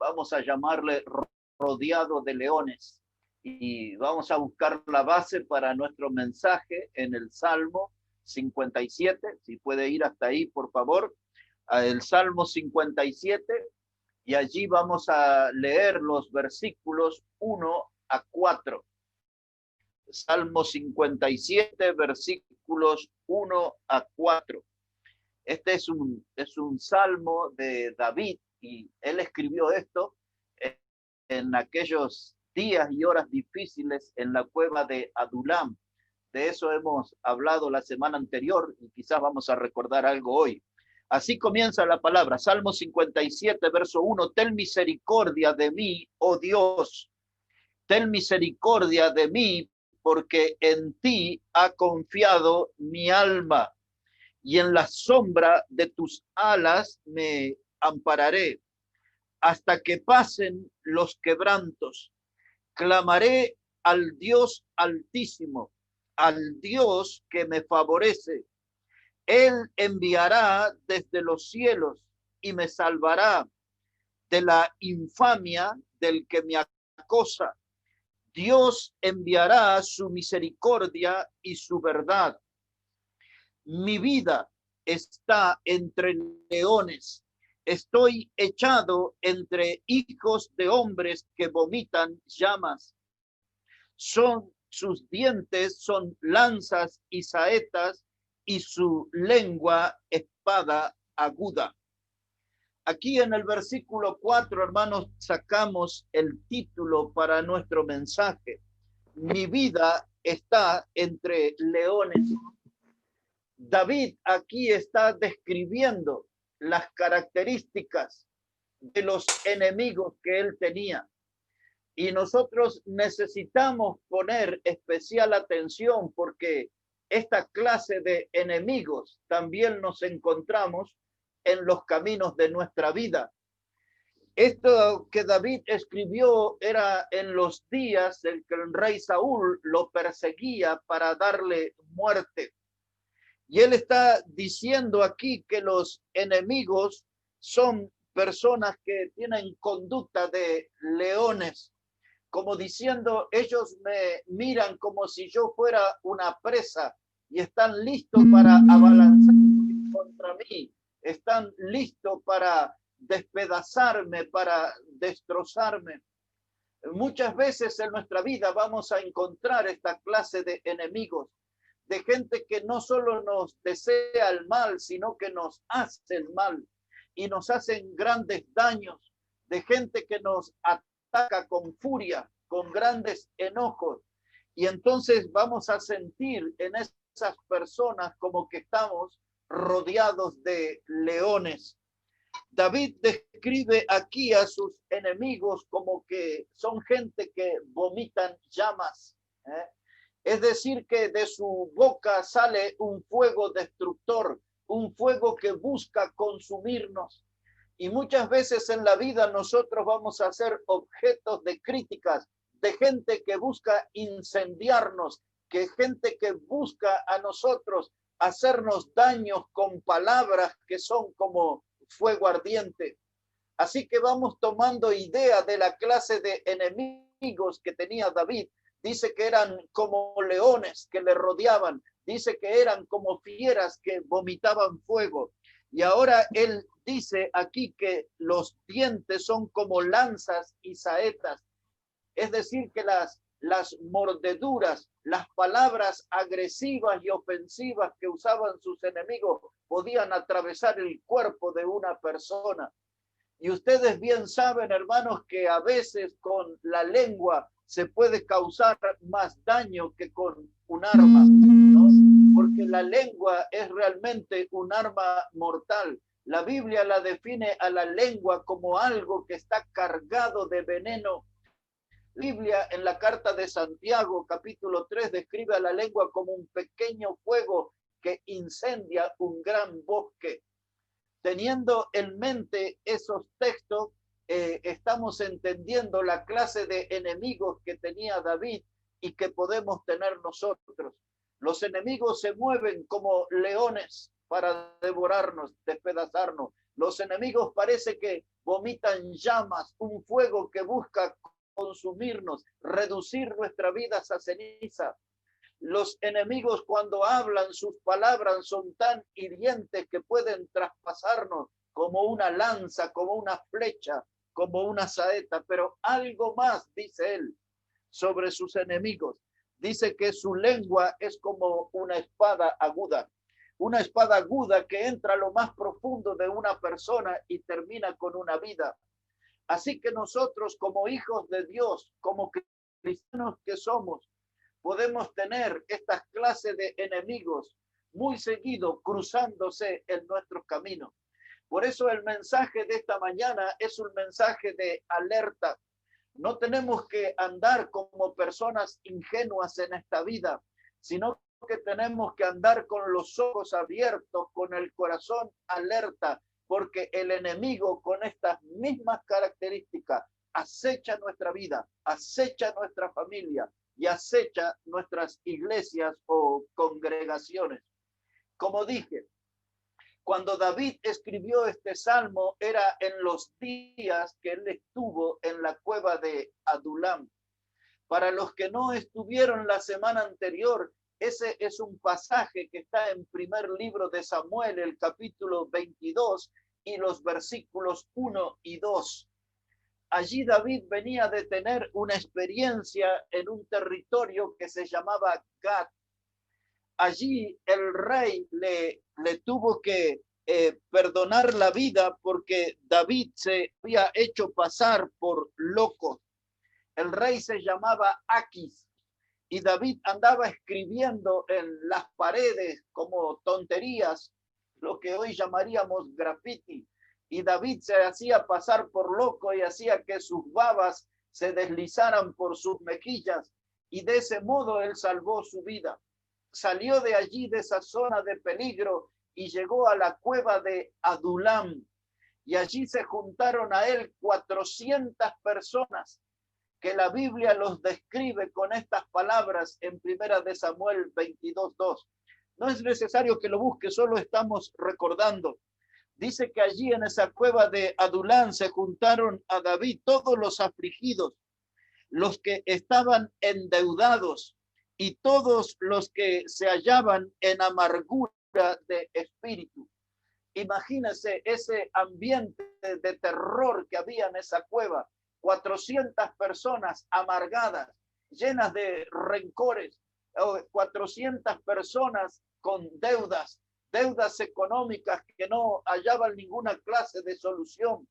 vamos a llamarle rodeado de leones. Y vamos a buscar la base para nuestro mensaje en el Salmo 57. Si puede ir hasta ahí, por favor, el Salmo 57. Y allí vamos a leer los versículos 1 a 4. Salmo 57, versículos 1 a 4. Este es un salmo de David y él escribió esto en aquellos días y horas difíciles en la cueva de Adulam. De eso hemos hablado la semana anterior y quizás vamos a recordar algo hoy. Así comienza la palabra, Salmo 57, verso 1. Ten misericordia de mí, oh Dios, ten misericordia de mí, porque en ti ha confiado mi alma, y en la sombra de tus alas me ampararé. Hasta que pasen los quebrantos, clamaré al Dios Altísimo, al Dios que me favorece. Él enviará desde los cielos y me salvará de la infamia del que me acosa. Dios enviará su misericordia y su verdad. Mi vida está entre leones. Estoy echado entre hijos de hombres que vomitan llamas. Sus dientes son lanzas y saetas, y su lengua espada aguda. Aquí en el versículo 4, hermanos, sacamos el título para nuestro mensaje. Mi vida está entre leones. David aquí está describiendo las características de los enemigos que él tenía. Y nosotros necesitamos poner especial atención porque esta clase de enemigos también nos encontramos en los caminos de nuestra vida. Esto que David escribió era en los días en que el rey Saúl lo perseguía para darle muerte. Y él está diciendo aquí que los enemigos son personas que tienen conducta de leones, como diciendo, ellos me miran como si yo fuera una presa y están listos para abalanzarse contra mí, están listos para despedazarme, para destrozarme. Muchas veces en nuestra vida vamos a encontrar esta clase de enemigos, de gente que no solo nos desea el mal, sino que nos hace el mal y nos hacen grandes daños, de gente que nos ataca con furia, con grandes enojos, y entonces vamos a sentir en esas personas como que estamos rodeados de leones. David describe aquí a sus enemigos como que son gente que vomitan llamas, Es decir, que de su boca sale un fuego destructor, un fuego que busca consumirnos. Y muchas veces en la vida nosotros vamos a ser objetos de críticas, de gente que busca incendiarnos, que gente que busca a nosotros hacernos daños con palabras que son como fuego ardiente. Así que vamos tomando idea de la clase de enemigos que tenía David. Dice que eran como leones que le rodeaban. Dice que eran como fieras que vomitaban fuego. Y ahora él dice aquí que los dientes son como lanzas y saetas. Es decir, que las mordeduras, las palabras agresivas y ofensivas que usaban sus enemigos podían atravesar el cuerpo de una persona. Y ustedes bien saben, hermanos, que a veces con la lengua se puede causar más daño que con un arma, ¿no? Porque la lengua es realmente un arma mortal. La Biblia la define a la lengua como algo que está cargado de veneno. La Biblia en la carta de Santiago, capítulo 3, describe a la lengua como un pequeño fuego que incendia un gran bosque. Teniendo en mente esos textos, estamos entendiendo la clase de enemigos que tenía David y que podemos tener nosotros. Los enemigos se mueven como leones para devorarnos, despedazarnos. Los enemigos parece que vomitan llamas, un fuego que busca consumirnos, reducir nuestra vida a ceniza. Los enemigos cuando hablan, sus palabras son tan hirientes que pueden traspasarnos como una lanza, como una flecha, como una saeta. Pero algo más dice él sobre sus enemigos. Dice que su lengua es como una espada aguda que entra a lo más profundo de una persona y termina con una vida. Así que nosotros como hijos de Dios, como cristianos que somos, podemos tener estas clases de enemigos muy seguido cruzándose en nuestros caminos. Por eso el mensaje de esta mañana es un mensaje de alerta. No tenemos que andar como personas ingenuas en esta vida, sino que tenemos que andar con los ojos abiertos, con el corazón alerta, porque el enemigo con estas mismas características acecha nuestra vida, acecha nuestra familia y acecha nuestras iglesias o congregaciones. Como dije, cuando David escribió este salmo era en los días que él estuvo en la cueva de Adulam. Para los que no estuvieron la semana anterior, ese es un pasaje que está en primer libro de Samuel, el capítulo 22 y los versículos 1 y 2. Allí David venía de tener una experiencia en un territorio que se llamaba Gad. Allí el rey le tuvo que perdonar la vida porque David se había hecho pasar por loco. El rey se llamaba Aquis y David andaba escribiendo en las paredes como tonterías, lo que hoy llamaríamos graffiti. Y David se hacía pasar por loco y hacía que sus babas se deslizaran por sus mejillas. Y de ese modo él salvó su vida. Salió de allí, de esa zona de peligro, y llegó a la cueva de Adulam. Y allí se juntaron a él 400 personas, que la Biblia los describe con estas palabras en primera de Samuel 22:2. No es necesario que lo busque, solo estamos recordando. Dice que allí en esa cueva de Adulam se juntaron a David todos los afligidos, los que estaban endeudados y todos los que se hallaban en amargura de espíritu. Imagínense ese ambiente de terror que había en esa cueva. 400 personas amargadas, llenas de rencores, 400 personas con deudas económicas que no hallaban ninguna clase de solución.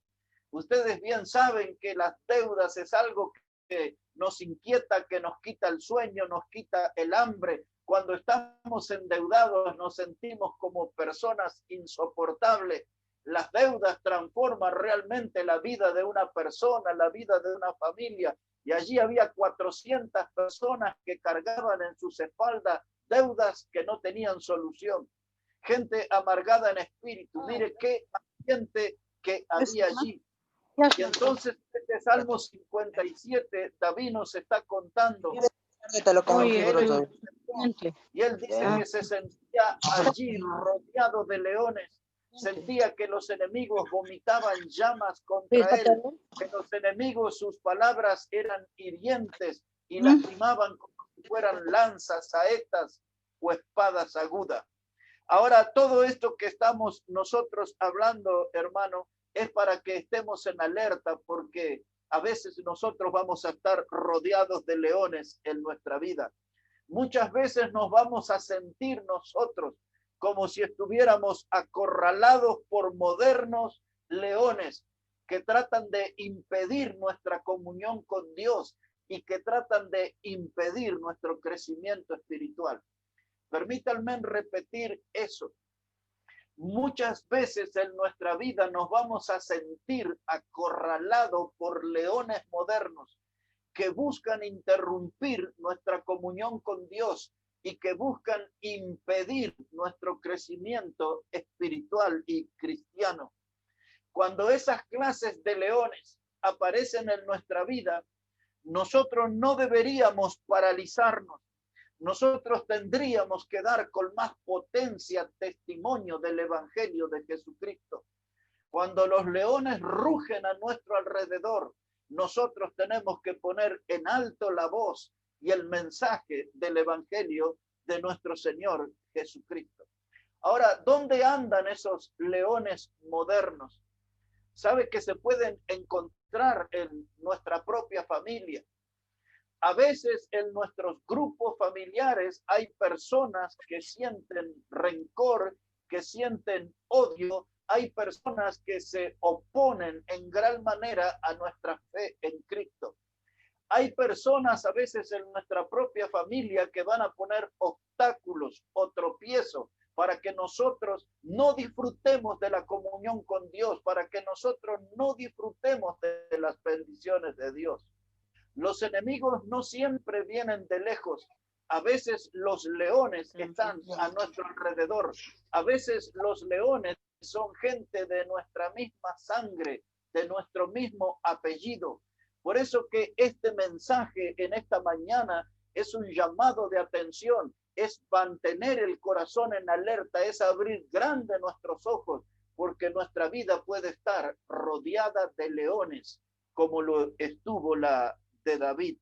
Ustedes bien saben que las deudas es algo que nos inquieta, que nos quita el sueño, nos quita el hambre. Cuando estamos endeudados nos sentimos como personas insoportables. Las deudas transforman realmente la vida de una persona, la vida de una familia. Y allí había 400 personas que cargaban en sus espaldas deudas que no tenían solución. Gente amargada en espíritu. Mire qué ambiente que había allí. Y entonces este Salmo 57, David nos está contando. Y él dice que se sentía allí rodeado de leones. Sentía que los enemigos vomitaban llamas contra él, que los enemigos, sus palabras eran hirientes y lastimaban como si fueran lanzas, saetas o espadas agudas. Ahora, todo esto que estamos nosotros hablando, hermano, es para que estemos en alerta, porque a veces nosotros vamos a estar rodeados de leones en nuestra vida. Muchas veces nos vamos a sentir nosotros como si estuviéramos acorralados por modernos leones que tratan de impedir nuestra comunión con Dios y que tratan de impedir nuestro crecimiento espiritual. Permítanme repetir eso. Muchas veces en nuestra vida nos vamos a sentir acorralados por leones modernos que buscan interrumpir nuestra comunión con Dios y que buscan impedir nuestro crecimiento espiritual y cristiano. Cuando esas clases de leones aparecen en nuestra vida, nosotros no deberíamos paralizarnos. Nosotros tendríamos que dar con más potencia testimonio del Evangelio de Jesucristo. Cuando los leones rugen a nuestro alrededor, nosotros tenemos que poner en alto la voz y el mensaje del evangelio de nuestro Señor Jesucristo. Ahora, ¿dónde andan esos leones modernos? Sabe que se pueden encontrar en nuestra propia familia. A veces en nuestros grupos familiares hay personas que sienten rencor, que sienten odio. Hay personas que se oponen en gran manera a nuestra fe en Cristo. Hay personas a veces en nuestra propia familia que van a poner obstáculos o tropiezos para que nosotros no disfrutemos de la comunión con Dios, para que nosotros no disfrutemos de las bendiciones de Dios. Los enemigos no siempre vienen de lejos. A veces los leones están a nuestro alrededor. A veces los leones son gente de nuestra misma sangre, de nuestro mismo apellido. Por eso que este mensaje en esta mañana es un llamado de atención, es mantener el corazón en alerta, es abrir grande nuestros ojos, porque nuestra vida puede estar rodeada de leones, como lo estuvo la de David.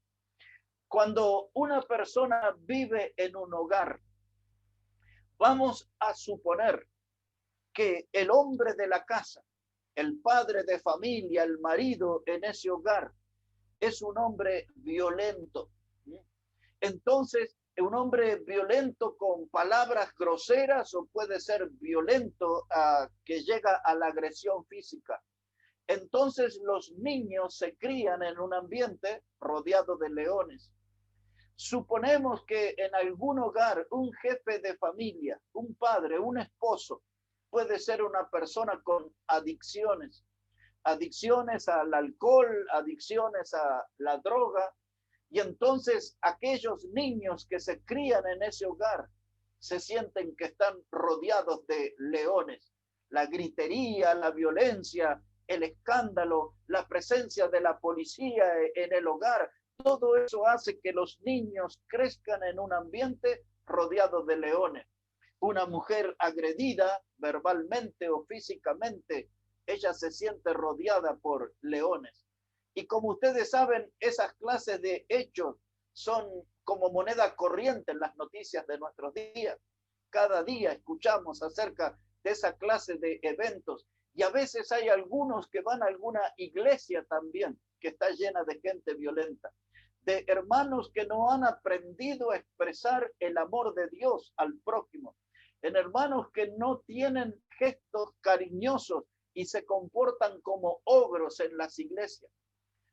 Cuando una persona vive en un hogar, vamos a suponer que el hombre de la casa, el padre de familia, el marido en ese hogar, es un hombre violento. Entonces, un hombre violento con palabras groseras o puede ser violento que llega a la agresión física. Entonces los niños se crían en un ambiente rodeado de leones. Suponemos que en algún hogar un jefe de familia, un padre, un esposo, puede ser una persona con adicciones al alcohol, adicciones a la droga, y entonces aquellos niños que se crían en ese hogar se sienten que están rodeados de leones. La gritería, la violencia, el escándalo, la presencia de la policía en el hogar, todo eso hace que los niños crezcan en un ambiente rodeado de leones. Una mujer agredida verbalmente o físicamente, ella se siente rodeada por leones. Y como ustedes saben, esas clases de hechos son como moneda corriente en las noticias de nuestros días. Cada día escuchamos acerca de esa clase de eventos. Y a veces hay algunos que van a alguna iglesia también que está llena de gente violenta, de hermanos que no han aprendido a expresar el amor de Dios al prójimo, en hermanos que no tienen gestos cariñosos y se comportan como ogros en las iglesias.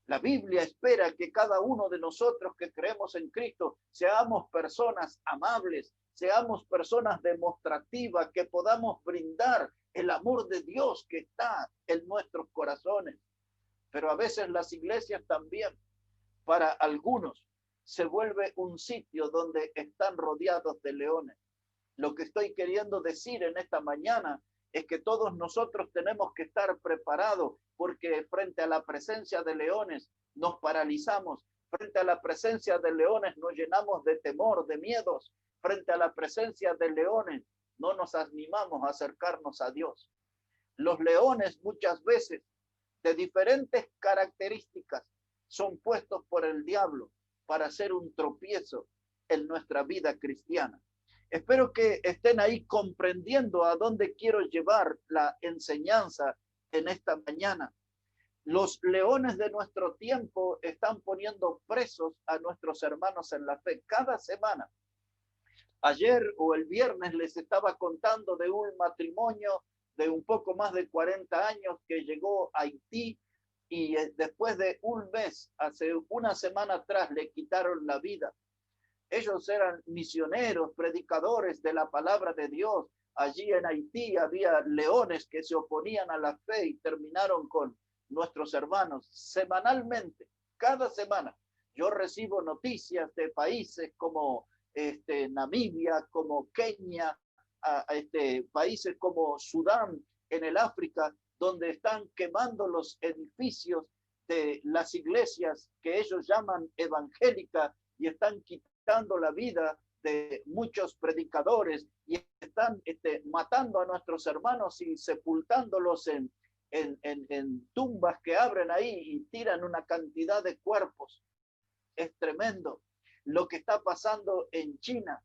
La Biblia espera que cada uno de nosotros que creemos en Cristo seamos personas amables, seamos personas demostrativas, que podamos brindar el amor de Dios que está en nuestros corazones. Pero a veces las iglesias también, para algunos, se vuelve un sitio donde están rodeados de leones. Lo que estoy queriendo decir en esta mañana es que todos nosotros tenemos que estar preparados, porque frente a la presencia de leones nos paralizamos, frente a la presencia de leones nos llenamos de temor, de miedos, frente a la presencia de leones no nos animamos a acercarnos a Dios. Los leones muchas veces de diferentes características son puestos por el diablo para hacer un tropiezo en nuestra vida cristiana. Espero que estén ahí comprendiendo a dónde quiero llevar la enseñanza en esta mañana. Los leones de nuestro tiempo están poniendo presos a nuestros hermanos en la fe cada semana. Ayer o el viernes les estaba contando de un matrimonio de un poco más de 40 años que llegó a Haití y después de un mes, hace una semana atrás, le quitaron la vida. Ellos eran misioneros, predicadores de la palabra de Dios. Allí en Haití había leones que se oponían a la fe y terminaron con nuestros hermanos. Semanalmente, cada semana, yo recibo noticias de países como Namibia, como Kenia, países como Sudán, en el África, donde están quemando los edificios de las iglesias que ellos llaman evangélicas y están quitando la vida de muchos predicadores y están matando a nuestros hermanos y sepultándolos en en tumbas que abren ahí y tiran una cantidad de cuerpos. Es tremendo lo que está pasando en China.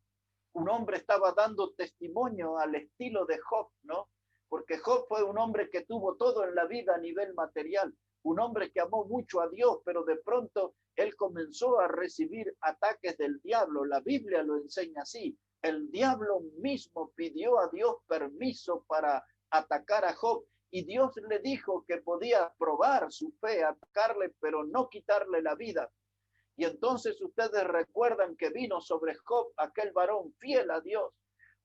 Un hombre estaba dando testimonio al estilo de Job, ¿no? Porque Job fue un hombre que tuvo todo en la vida a nivel material, un hombre que amó mucho a Dios, pero de pronto él comenzó a recibir ataques del diablo. La Biblia lo enseña así. El diablo mismo pidió a Dios permiso para atacar a Job y Dios le dijo que podía probar su fe, atacarle, pero no quitarle la vida. Y entonces ustedes recuerdan que vino sobre Job aquel varón fiel a Dios,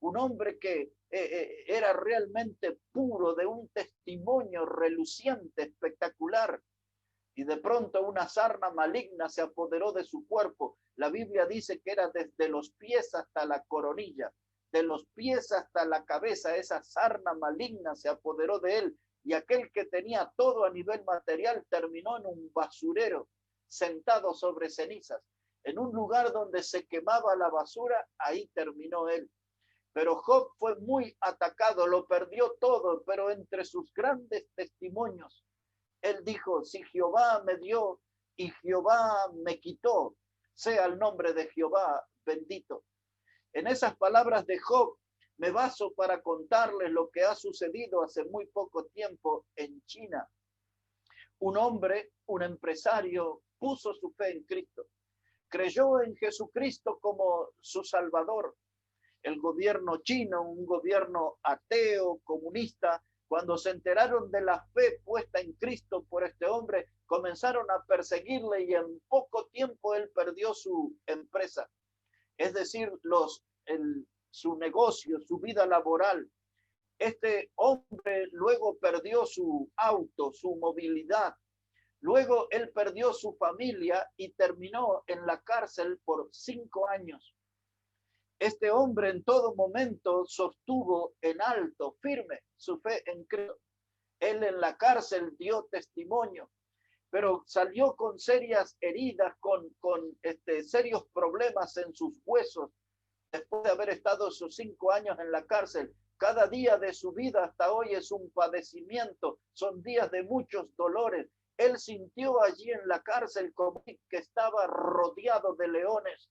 un hombre que era realmente puro, de un testimonio reluciente, espectacular. Y de pronto una sarna maligna se apoderó de su cuerpo. La Biblia dice que era desde los pies hasta la coronilla, de los pies hasta la cabeza. Esa sarna maligna se apoderó de él. Y aquel que tenía todo a nivel material terminó en un basurero, sentado sobre cenizas. En un lugar donde se quemaba la basura, ahí terminó él. Pero Job fue muy atacado, lo perdió todo, pero entre sus grandes testimonios, él dijo, si Jehová me dio y Jehová me quitó, sea el nombre de Jehová bendito. En esas palabras de Job me baso para contarles lo que ha sucedido hace muy poco tiempo en China. Un hombre, un empresario, puso su fe en Cristo, creyó en Jesucristo como su Salvador. El gobierno chino, un gobierno ateo, comunista, cuando se enteraron de la fe puesta en Cristo por este hombre, comenzaron a perseguirle y en poco tiempo él perdió su empresa. Es decir, su negocio, su vida laboral. Este hombre luego perdió su auto, su movilidad. Luego él perdió su familia y terminó en la cárcel por 5 años. Este hombre en todo momento sostuvo en alto, firme, su fe en Cristo. Él en la cárcel dio testimonio, pero salió con serias heridas, con serios problemas en sus huesos, después de haber estado esos 5 años en la cárcel. Cada día de su vida hasta hoy es un padecimiento, son días de muchos dolores. Él sintió allí en la cárcel como que estaba rodeado de leones.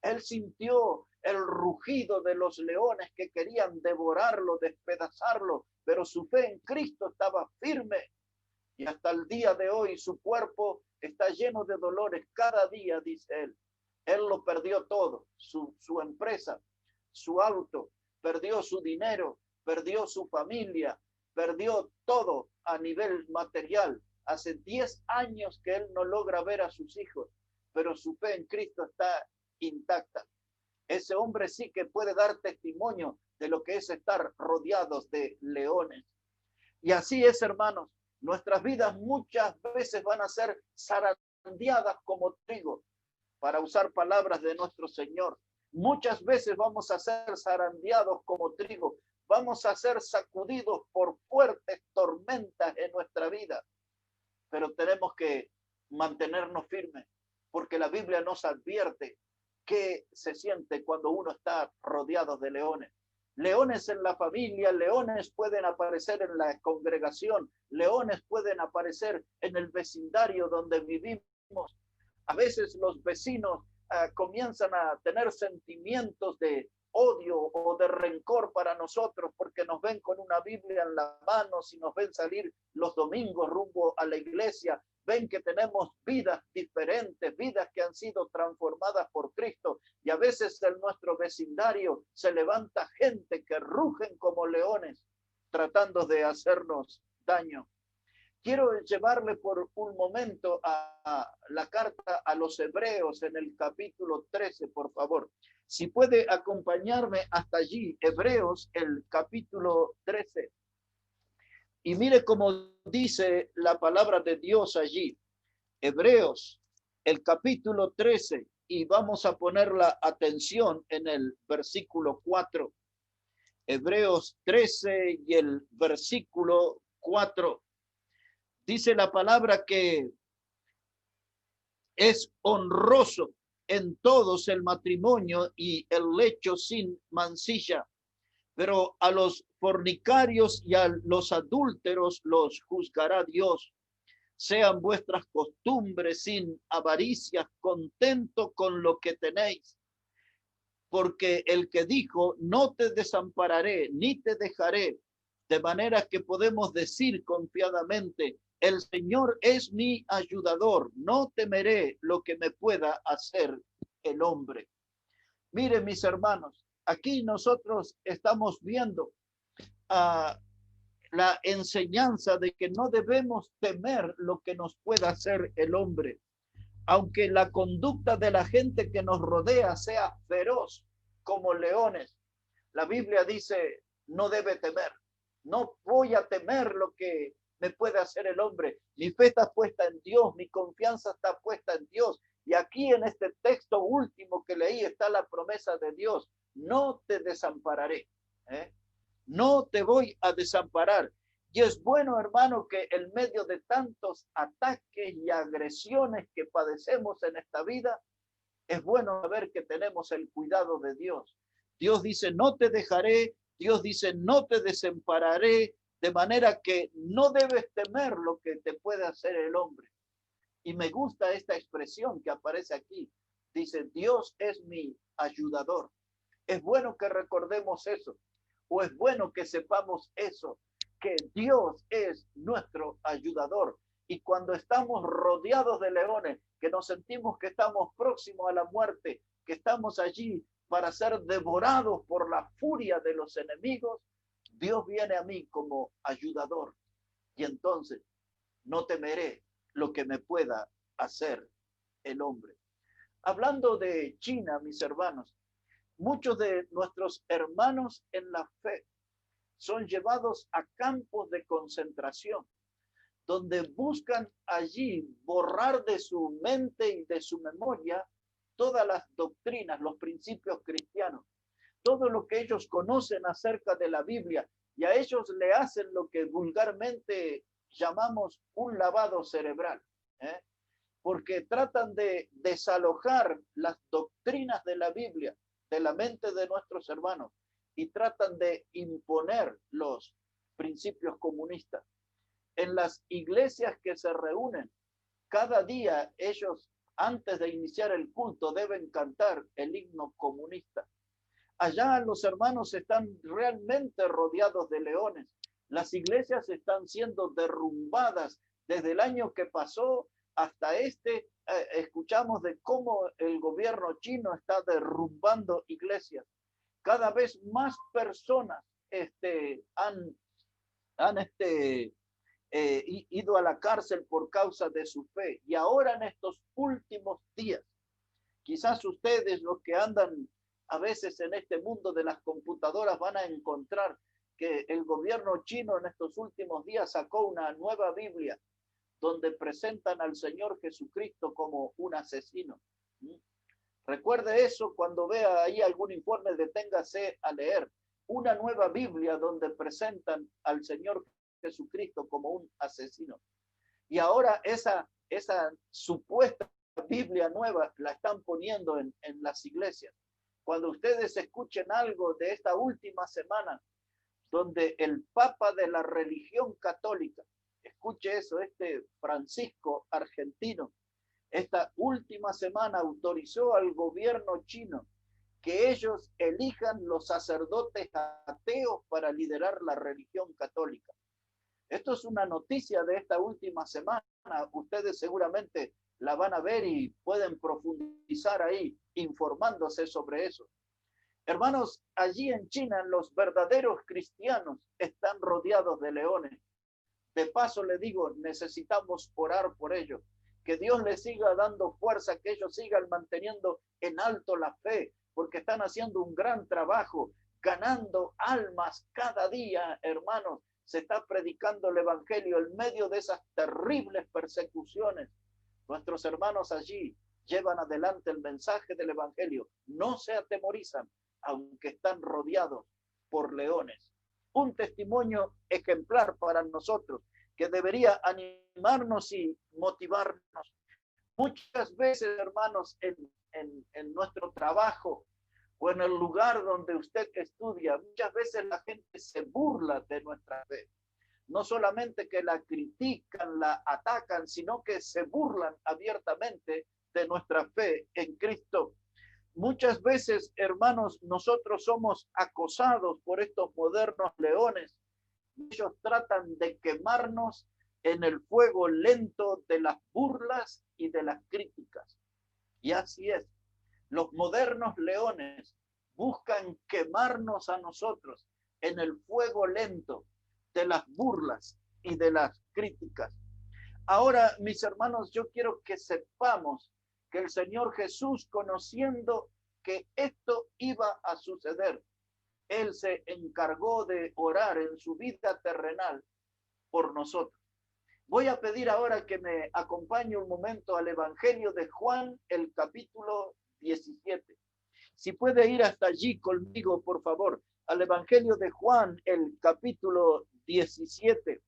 Él sintió el rugido de los leones que querían devorarlo, despedazarlo, pero su fe en Cristo estaba firme. Y hasta el día de hoy su cuerpo está lleno de dolores. Cada día, dice él, él lo perdió todo, su empresa, su auto, perdió su dinero, perdió su familia, perdió todo a nivel material. Hace 10 años que él no logra ver a sus hijos, pero su fe en Cristo está intacta. Ese hombre sí que puede dar testimonio de lo que es estar rodeados de leones. Y así es, hermanos, nuestras vidas muchas veces van a ser zarandeadas como trigo, para usar palabras de nuestro Señor. Muchas veces vamos a ser zarandeados como trigo, vamos a ser sacudidos por fuertes tormentas en nuestra vida, pero tenemos que mantenernos firmes, porque la Biblia nos advierte qué se siente cuando uno está rodeado de leones. Leones en la familia, leones pueden aparecer en la congregación, leones pueden aparecer en el vecindario donde vivimos. A veces los vecinos comienzan a tener sentimientos de odio o de rencor para nosotros porque nos ven con una Biblia en la mano, si nos ven salir los domingos rumbo a la iglesia, ven que tenemos vidas diferentes, vidas que han sido transformadas por Cristo, y a veces en nuestro vecindario se levanta gente que rugen como leones tratando de hacernos daño. Quiero llevarle por un momento a la carta a los Hebreos en el capítulo 13, por favor. Si puede acompañarme hasta allí, Hebreos, el capítulo 13. Y mire cómo dice la palabra de Dios allí. Hebreos, el capítulo 13, y vamos a poner la atención en el versículo 4. Hebreos 13 y el versículo 4. Dice la palabra que es honroso en todos el matrimonio y el lecho sin mancilla, pero a los fornicarios y a los adúlteros los juzgará Dios. Sean vuestras costumbres sin avaricias, contento con lo que tenéis. Porque el que dijo, no te desampararé, ni te dejaré, de manera que podemos decir confiadamente, el Señor es mi ayudador, no temeré lo que me pueda hacer el hombre. Miren, mis hermanos, aquí nosotros estamos viendo la enseñanza de que no debemos temer lo que nos pueda hacer el hombre. Aunque la conducta de la gente que nos rodea sea feroz como leones, la Biblia dice, no debe temer. No voy a temer lo que me puede hacer el hombre. Mi fe está puesta en Dios, mi confianza está puesta en Dios. Y aquí en este texto último que leí está la promesa de Dios. No te desampararé. No te voy a desamparar. Y es bueno, hermano, que en medio de tantos ataques y agresiones que padecemos en esta vida, es bueno saber que tenemos el cuidado de Dios. Dios dice, no te dejaré. Dios dice, no te desampararé, de manera que no debes temer lo que te puede hacer el hombre. Y me gusta esta expresión que aparece aquí. Dice, Dios es mi ayudador. Es bueno que recordemos eso, o es bueno que sepamos eso, que Dios es nuestro ayudador. Y cuando estamos rodeados de leones, que nos sentimos que estamos próximos a la muerte, que estamos allí para ser devorados por la furia de los enemigos, Dios viene a mí como ayudador. Y entonces no temeré lo que me pueda hacer el hombre. Hablando de China, mis hermanos, muchos de nuestros hermanos en la fe son llevados a campos de concentración, donde buscan allí borrar de su mente y de su memoria todas las doctrinas, los principios cristianos, todo lo que ellos conocen acerca de la Biblia, y a ellos le hacen lo que vulgarmente llamamos un lavado cerebral, porque tratan de desalojar las doctrinas de la Biblia de la mente de nuestros hermanos y tratan de imponer los principios comunistas. En las iglesias que se reúnen, cada día ellos, antes de iniciar el culto, deben cantar el himno comunista. Allá los hermanos están realmente rodeados de leones. Las iglesias están siendo derrumbadas desde el año que pasó hasta este. Escuchamos de cómo el gobierno chino está derrumbando iglesias. Cada vez más personas han ido a la cárcel por causa de su fe. Y ahora en estos últimos días, quizás ustedes, los que andan a veces en este mundo de las computadoras, van a encontrar que el gobierno chino en estos últimos días sacó una nueva Biblia donde presentan al Señor Jesucristo como un asesino. Recuerde eso cuando vea ahí algún informe, deténgase a leer. Una nueva Biblia donde presentan al Señor Jesucristo como un asesino. Y ahora esa supuesta Biblia nueva la están poniendo en las iglesias. Cuando ustedes escuchen algo de esta última semana, donde el Papa de la religión católica, escuche eso, Francisco argentino, esta última semana autorizó al gobierno chino que ellos elijan los sacerdotes ateos para liderar la religión católica. Esto es una noticia de esta última semana. Ustedes seguramente la van a ver y pueden profundizar ahí, informándose sobre eso. Hermanos, allí en China los verdaderos cristianos están rodeados de leones. De paso le digo, necesitamos orar por ellos. Que Dios les siga dando fuerza, que ellos sigan manteniendo en alto la fe, porque están haciendo un gran trabajo, ganando almas cada día, hermanos. Se está predicando el evangelio en medio de esas terribles persecuciones. Nuestros hermanos allí llevan adelante el mensaje del evangelio. No se atemorizan, aunque están rodeados por leones. Un testimonio ejemplar para nosotros que debería animarnos y motivarnos. Muchas veces, hermanos, en nuestro trabajo o en el lugar donde usted estudia, muchas veces la gente se burla de nuestra fe. No solamente que la critican, la atacan, sino que se burlan abiertamente de nuestra fe en Cristo. Muchas veces, hermanos, nosotros somos acosados por estos modernos leones. Ellos tratan de quemarnos en el fuego lento de las burlas y de las críticas. Y así es. Los modernos leones buscan quemarnos a nosotros en el fuego lento de las burlas y de las críticas. Ahora, mis hermanos, yo quiero que sepamos que el Señor Jesús, conociendo que esto iba a suceder, Él se encargó de orar en su vida terrenal por nosotros. Voy a pedir ahora que me acompañe un momento al Evangelio de Juan, el capítulo 17. Si puede ir hasta allí conmigo, por favor, al Evangelio de Juan, el capítulo 17.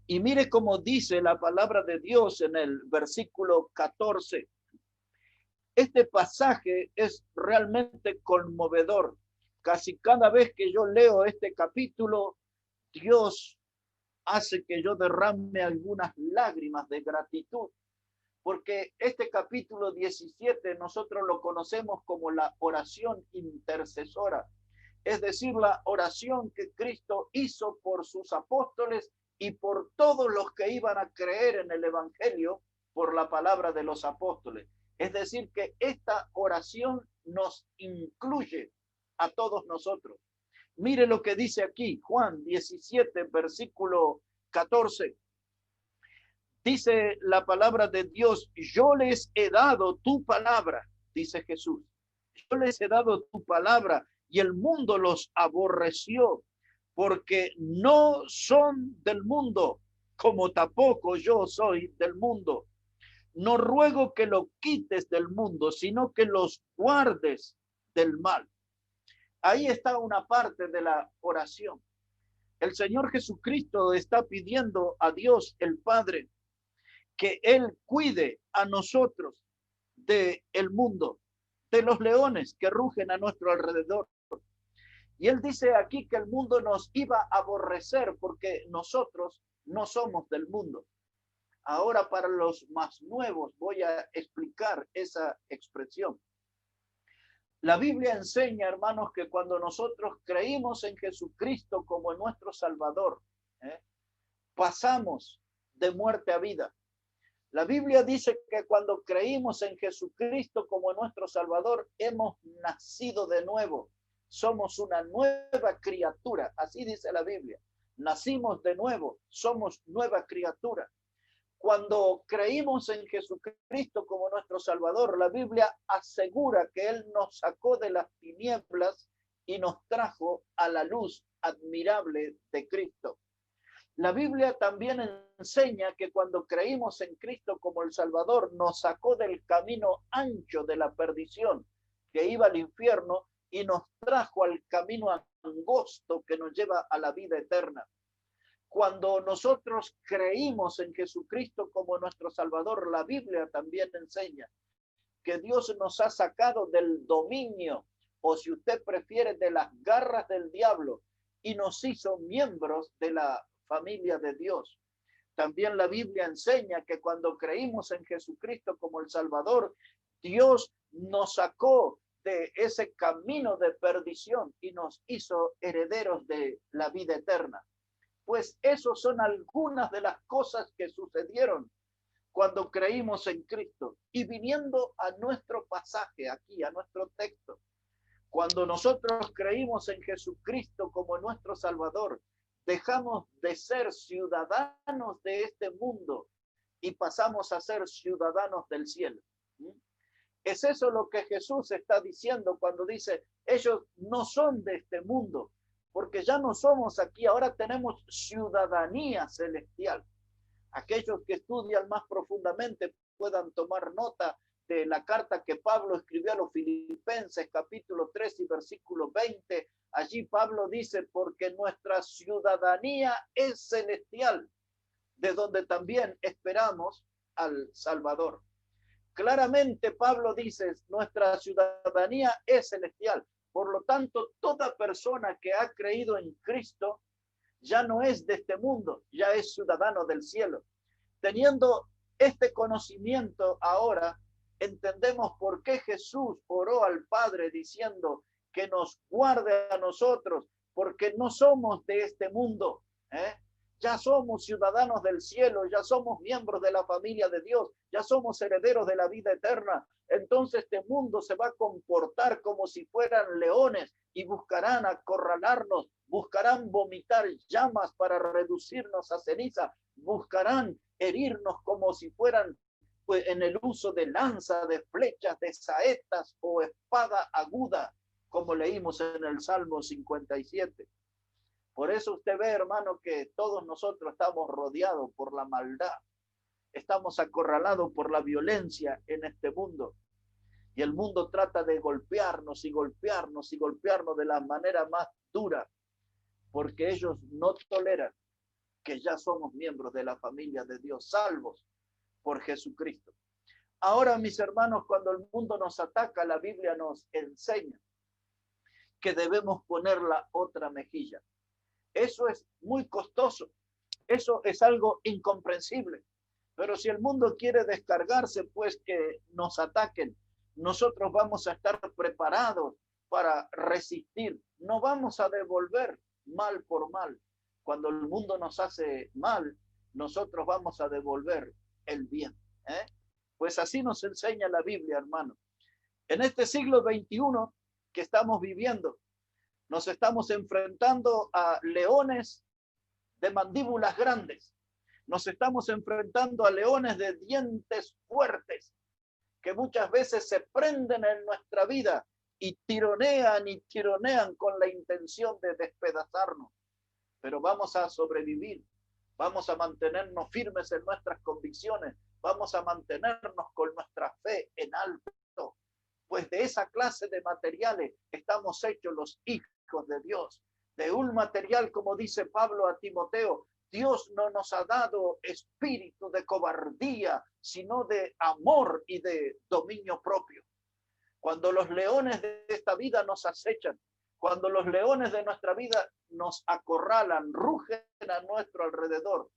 Y mire cómo dice la palabra de Dios en el versículo 14. Este pasaje es realmente conmovedor. Casi cada vez que yo leo este capítulo, Dios hace que yo derrame algunas lágrimas de gratitud, porque este capítulo 17 nosotros lo conocemos como la oración intercesora, es decir, la oración que Cristo hizo por sus apóstoles y por todos los que iban a creer en el Evangelio por la palabra de los apóstoles. Es decir, que esta oración nos incluye a todos nosotros. Mire lo que dice aquí, Juan 17, versículo 14. Dice la palabra de Dios, yo les he dado tu palabra, dice Jesús. Yo les he dado tu palabra y el mundo los aborreció porque no son del mundo, como tampoco yo soy del mundo. No ruego que lo quites del mundo, sino que los guardes del mal. Ahí está una parte de la oración. El Señor Jesucristo está pidiendo a Dios el Padre que Él cuide a nosotros del mundo, de los leones que rugen a nuestro alrededor. Y Él dice aquí que el mundo nos iba a aborrecer porque nosotros no somos del mundo. Ahora, para los más nuevos voy a explicar esa expresión. La Biblia enseña, hermanos, que cuando nosotros creímos en Jesucristo como nuestro Salvador, pasamos de muerte a vida. La Biblia dice que cuando creímos en Jesucristo como nuestro Salvador, hemos nacido de nuevo. Somos una nueva criatura, así dice la Biblia. Nacimos de nuevo, somos nueva criatura. Cuando creímos en Jesucristo como nuestro Salvador, la Biblia asegura que Él nos sacó de las tinieblas y nos trajo a la luz admirable de Cristo. La Biblia también enseña que cuando creímos en Cristo como el Salvador, nos sacó del camino ancho de la perdición que iba al infierno y nos trajo al camino angosto que nos lleva a la vida eterna. Cuando nosotros creímos en Jesucristo como nuestro Salvador, la Biblia también enseña que Dios nos ha sacado del dominio, o si usted prefiere, de las garras del diablo, y nos hizo miembros de la familia de Dios. También la Biblia enseña que cuando creímos en Jesucristo como el Salvador, Dios nos sacó de ese camino de perdición y nos hizo herederos de la vida eterna. Pues esos son algunas de las cosas que sucedieron cuando creímos en Cristo. Y viniendo a nuestro pasaje aquí, a nuestro texto, cuando nosotros creímos en Jesucristo como nuestro Salvador, dejamos de ser ciudadanos de este mundo y pasamos a ser ciudadanos del cielo. Es eso lo que Jesús está diciendo cuando dice, ellos no son de este mundo, porque ya no somos aquí, ahora tenemos ciudadanía celestial. Aquellos que estudian más profundamente puedan tomar nota de la carta que Pablo escribió a los Filipenses, capítulo 3 y versículo 20. Allí Pablo dice, porque nuestra ciudadanía es celestial, de donde también esperamos al Salvador. Claramente Pablo dice, nuestra ciudadanía es celestial. Por lo tanto, toda persona que ha creído en Cristo ya no es de este mundo, ya es ciudadano del cielo. Teniendo este conocimiento ahora, entendemos por qué Jesús oró al Padre diciendo que nos guarde a nosotros, porque no somos de este mundo, ya somos ciudadanos del cielo, ya somos miembros de la familia de Dios, ya somos herederos de la vida eterna. Entonces este mundo se va a comportar como si fueran leones y buscarán acorralarnos, buscarán vomitar llamas para reducirnos a ceniza, buscarán herirnos como si fueran pues, en el uso de lanza, de flechas, de saetas o espada aguda, como leímos en el Salmo 57. Por eso usted ve, hermano, que todos nosotros estamos rodeados por la maldad. Estamos acorralados por la violencia en este mundo. Y el mundo trata de golpearnos y golpearnos y golpearnos de la manera más dura, porque ellos no toleran que ya somos miembros de la familia de Dios, salvos por Jesucristo. Ahora, mis hermanos, cuando el mundo nos ataca, la Biblia nos enseña que debemos poner la otra mejilla. Eso es muy costoso. Eso es algo incomprensible. Pero si el mundo quiere descargarse, pues que nos ataquen, nosotros vamos a estar preparados para resistir. No vamos a devolver mal por mal. Cuando el mundo nos hace mal, nosotros vamos a devolver el bien. Pues así nos enseña la Biblia, hermano. En este siglo XXI que estamos viviendo, nos estamos enfrentando a leones de mandíbulas grandes. Nos estamos enfrentando a leones de dientes fuertes que muchas veces se prenden en nuestra vida y tironean con la intención de despedazarnos. Pero vamos a sobrevivir, vamos a mantenernos firmes en nuestras convicciones, vamos a mantenernos con nuestra fe en alto, pues de esa clase de materiales estamos hechos los hijos de Dios. De un material, como dice Pablo a Timoteo, Dios no nos ha dado espíritu de cobardía, sino de amor y de dominio propio. Cuando los leones de esta vida nos acechan, cuando los leones de nuestra vida nos acorralan, rugen a nuestro alrededor,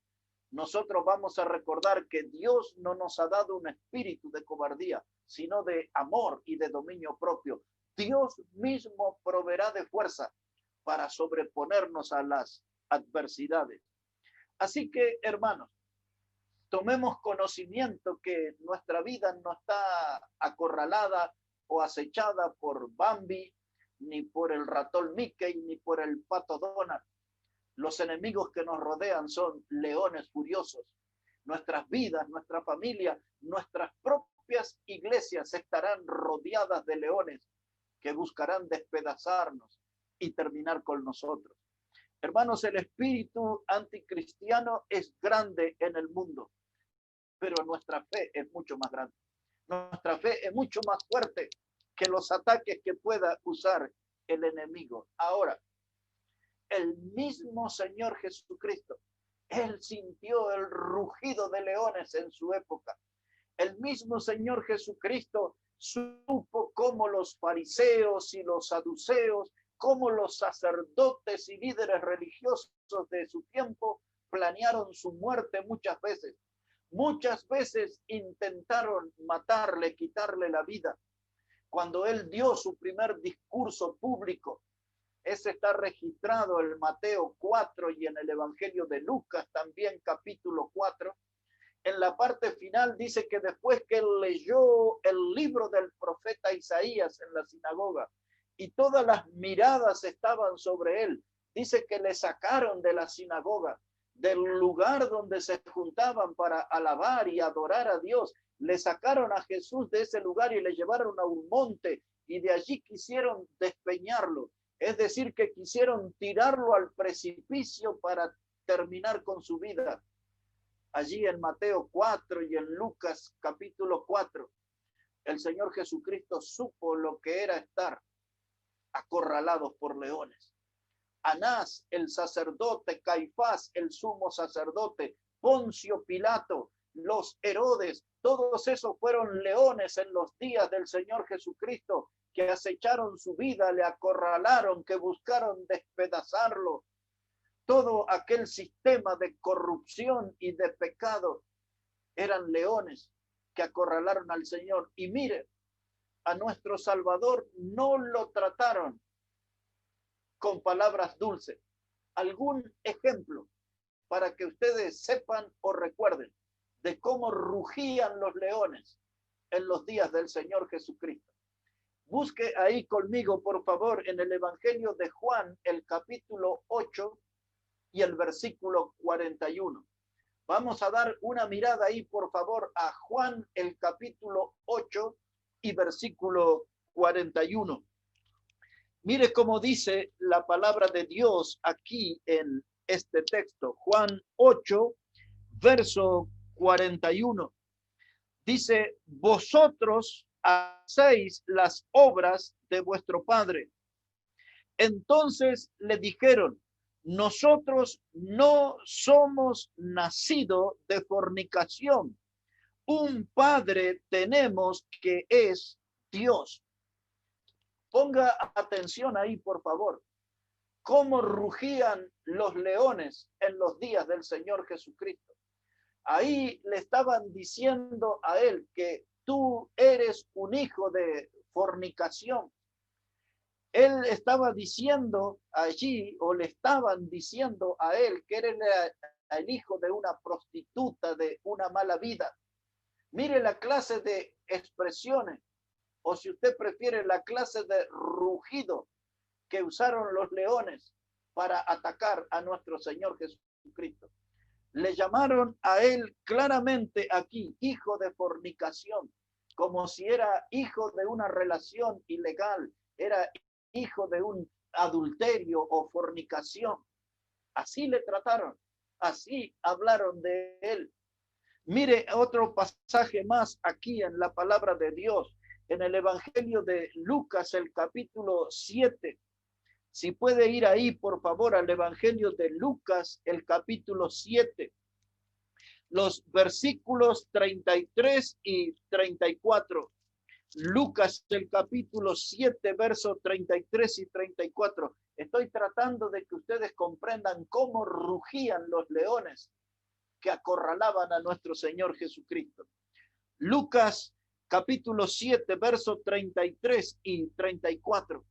nosotros vamos a recordar que Dios no nos ha dado un espíritu de cobardía, sino de amor y de dominio propio. Dios mismo proveerá de fuerza para sobreponernos a las adversidades. Así que, hermanos, tomemos conocimiento que nuestra vida no está acorralada o acechada por Bambi, ni por el ratón Mickey, ni por el pato Donald. Los enemigos que nos rodean son leones furiosos. Nuestras vidas, nuestra familia, nuestras propias iglesias estarán rodeadas de leones que buscarán despedazarnos y terminar con nosotros. Hermanos, el espíritu anticristiano es grande en el mundo, pero nuestra fe es mucho más grande. Nuestra fe es mucho más fuerte que los ataques que pueda usar el enemigo. Ahora, el mismo Señor Jesucristo, Él sintió el rugido de leones en su época. El mismo Señor Jesucristo supo cómo los fariseos y los saduceos, cómo los sacerdotes y líderes religiosos de su tiempo planearon su muerte muchas veces. Muchas veces intentaron matarle, quitarle la vida. Cuando él dio su primer discurso público, ese está registrado en Mateo 4 y en el Evangelio de Lucas también capítulo 4. En la parte final dice que después que él leyó el libro del profeta Isaías en la sinagoga y todas las miradas estaban sobre él, dice que le sacaron de la sinagoga, del lugar donde se juntaban para alabar y adorar a Dios. Le sacaron a Jesús de ese lugar y le llevaron a un monte y de allí quisieron despeñarlo. Es decir, que quisieron tirarlo al precipicio para terminar con su vida. Allí en Mateo 4 y en Lucas capítulo 4, el Señor Jesucristo supo lo que era estar acorralados por leones. Anás, el sacerdote, Caifás, el sumo sacerdote, Poncio Pilato, los Herodes, todos esos fueron leones en los días del Señor Jesucristo, que acecharon su vida, le acorralaron, que buscaron despedazarlo. Todo aquel sistema de corrupción y de pecado eran leones que acorralaron al Señor. Y mire, a nuestro Salvador no lo trataron con palabras dulces. Algún ejemplo para que ustedes sepan o recuerden de cómo rugían los leones en los días del Señor Jesucristo. Busque ahí conmigo, por favor, en el Evangelio de Juan, el capítulo 8 y el versículo 41. Vamos a dar una mirada ahí, por favor, a Juan, el capítulo 8 y versículo 41. Mire cómo dice la palabra de Dios aquí en este texto. Juan 8, verso 41. Dice, vosotros hacéis las obras de vuestro padre. Entonces le dijeron, nosotros no somos nacidos de fornicación. Un padre tenemos que es Dios. Ponga atención ahí, por favor. Cómo rugían los leones en los días del Señor Jesucristo. Ahí le estaban diciendo a él que tú eres un hijo de fornicación. Él estaba diciendo allí, o le estaban diciendo a él, que era el hijo de una prostituta, de una mala vida. Mire la clase de expresiones, o si usted prefiere, la clase de rugido que usaron los leones para atacar a nuestro Señor Jesucristo. Le llamaron a él claramente aquí, hijo de fornicación, como si era hijo de una relación ilegal, era hijo de un adulterio o fornicación. Así le trataron, así hablaron de él. Mire otro pasaje más aquí en la palabra de Dios, en el Evangelio de Lucas, el capítulo 7. Si puede ir ahí, por favor, al Evangelio de Lucas, el capítulo 7. Los versículos 33 y 34. Lucas, el capítulo 7, versos 33 y 34. Estoy tratando de que ustedes comprendan cómo rugían los leones que acorralaban a nuestro Señor Jesucristo. Lucas, capítulo 7, versos 33 y 34.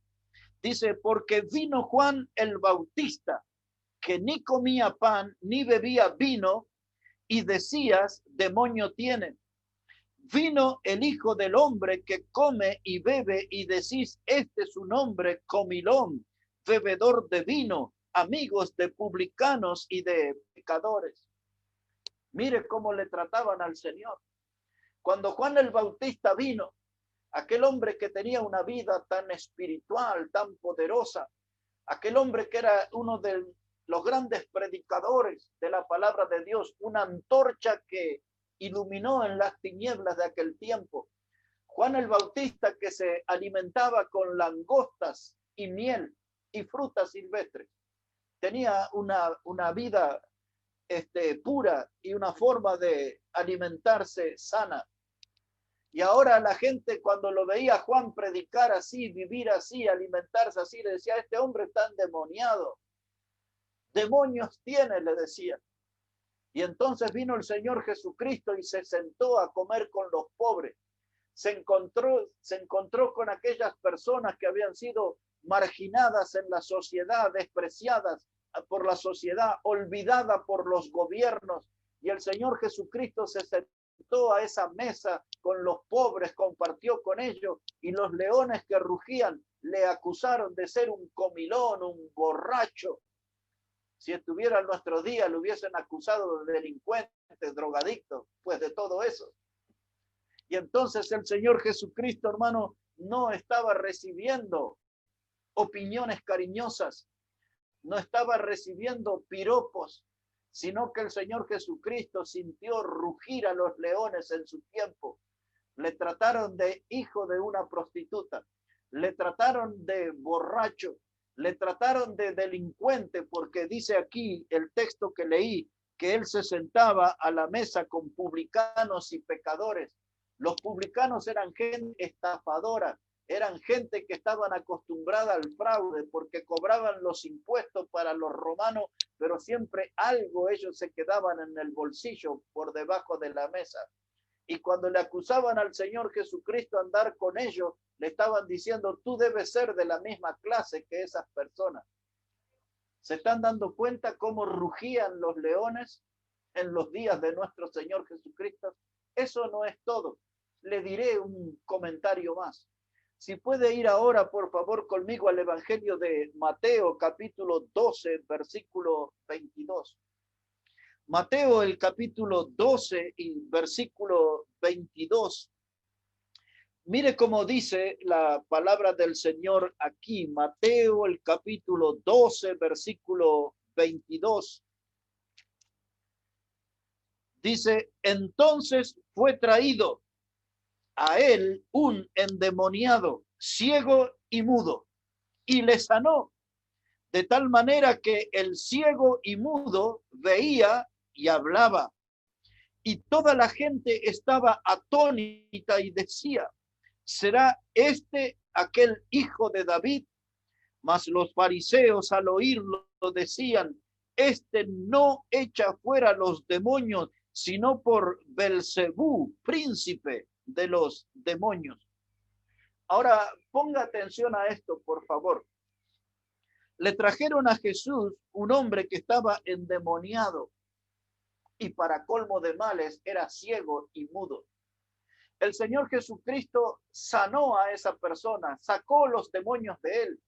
Dice, porque vino Juan el Bautista, que ni comía pan, ni bebía vino, y decías, demonio tiene. Vino el Hijo del Hombre que come y bebe, y decís, este es un hombre comilón, bebedor de vino, amigos de publicanos y de pecadores. Mire cómo le trataban al Señor. Cuando Juan el Bautista vino, aquel hombre que tenía una vida tan espiritual, tan poderosa, aquel hombre que era uno de los grandes predicadores de la palabra de Dios, una antorcha que iluminó en las tinieblas de aquel tiempo. Juan el Bautista, que se alimentaba con langostas y miel y frutas silvestres, tenía una vida pura y una forma de alimentarse sana. Y ahora la gente, cuando lo veía a Juan predicar así, vivir así, alimentarse así, le decía, este hombre está endemoniado. Demonios tiene, le decían. Y entonces vino el Señor Jesucristo y se sentó a comer con los pobres. Se encontró con aquellas personas que habían sido marginadas en la sociedad, despreciadas por la sociedad, olvidadas por los gobiernos. Y el Señor Jesucristo se sentó a esa mesa con los pobres, compartió con ellos, y los leones que rugían le acusaron de ser un comilón, un borracho. Si estuviera en nuestros días, lo hubiesen acusado de delincuente, drogadicto, pues de todo eso. Y entonces el Señor Jesucristo, hermano, no estaba recibiendo opiniones cariñosas, no estaba recibiendo piropos, sino que el Señor Jesucristo sintió rugir a los leones en su tiempo. Le trataron de hijo de una prostituta, le trataron de borracho, le trataron de delincuente, porque dice aquí el texto que leí, que él se sentaba a la mesa con publicanos y pecadores. Los publicanos eran gente estafadora, eran gente que estaban acostumbrada al fraude porque cobraban los impuestos para los romanos, pero siempre algo ellos se quedaban en el bolsillo por debajo de la mesa. Y cuando le acusaban al Señor Jesucristo andar con ellos, le estaban diciendo, tú debes ser de la misma clase que esas personas. ¿Se están dando cuenta cómo rugían los leones en los días de nuestro Señor Jesucristo? Eso no es todo. Le diré un comentario más. Si puede ir ahora, por favor, conmigo al Evangelio de Mateo, capítulo 12, versículo 22. Mateo, el capítulo 12 y versículo 22. Mire cómo dice la palabra del Señor aquí, Mateo, el capítulo 12, versículo 22. Dice, entonces fue traído a él un endemoniado, ciego y mudo, y le sanó, de tal manera que el ciego y mudo veía y hablaba. Y toda la gente estaba atónita y decía, ¿será este aquel hijo de David? Mas los fariseos al oírlo decían, este no echa fuera los demonios, sino por Belcebú, príncipe de los demonios. Ahora, ponga atención a esto, por favor. Le trajeron a Jesús un hombre que estaba endemoniado y para colmo de males era ciego y mudo. El Señor Jesucristo sanó a esa persona, sacó los demonios de él,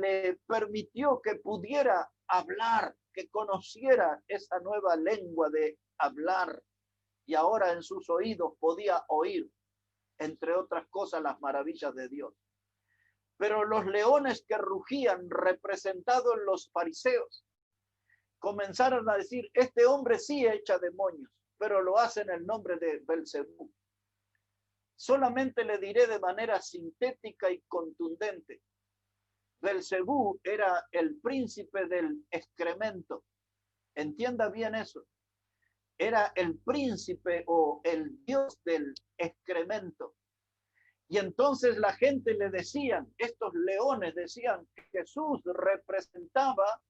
le permitió que pudiera hablar, que conociera esa nueva lengua de hablar, y ahora en sus oídos podía oír, entre otras cosas, las maravillas de Dios. Pero los leones que rugían, representados en los fariseos, comenzaron a decir, este hombre sí echa demonios, pero lo hace en el nombre de Belcebú. Solamente le diré de manera sintética y contundente. Belcebú era el príncipe del excremento. Entienda bien eso. Era el príncipe o el dios del excremento. Y entonces la gente le decían, estos leones decían que Jesús representaba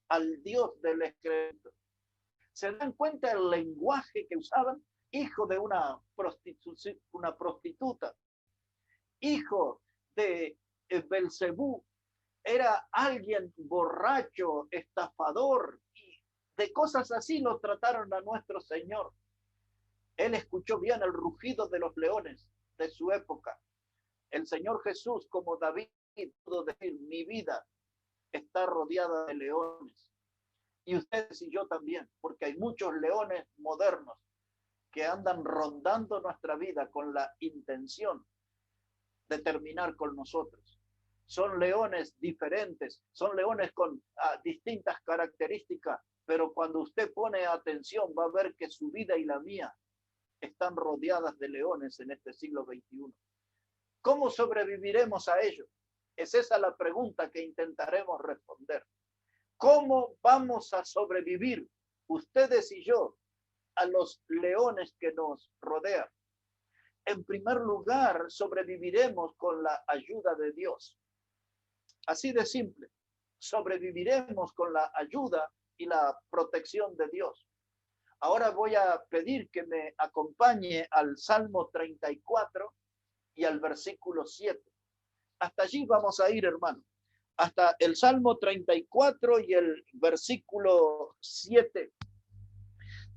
al dios del excremento. ¿Se dan cuenta del lenguaje que usaban? Hijo de una prostituta, hijo de Belcebú, era alguien borracho, estafador, y de cosas así lo trataron a nuestro Señor. Él escuchó bien el rugido de los leones de su época. El Señor Jesús, como David, pudo decir, mi vida está rodeada de leones. Y ustedes y yo también, porque hay muchos leones modernos que andan rondando nuestra vida con la intención de terminar con nosotros. Son leones diferentes, son leones con distintas características, pero cuando usted pone atención va a ver que su vida y la mía están rodeadas de leones en este siglo XXI. ¿Cómo sobreviviremos a ello? Es esa la pregunta que intentaremos responder. ¿Cómo vamos a sobrevivir ustedes y yo a los leones que nos rodean? En primer lugar, sobreviviremos con la ayuda de Dios. Así de simple. Sobreviviremos con la ayuda y la protección de Dios. Ahora voy a pedir que me acompañe al Salmo 34 y al versículo 7. Hasta allí vamos a ir, hermano. Hasta el Salmo 34 y el versículo 7.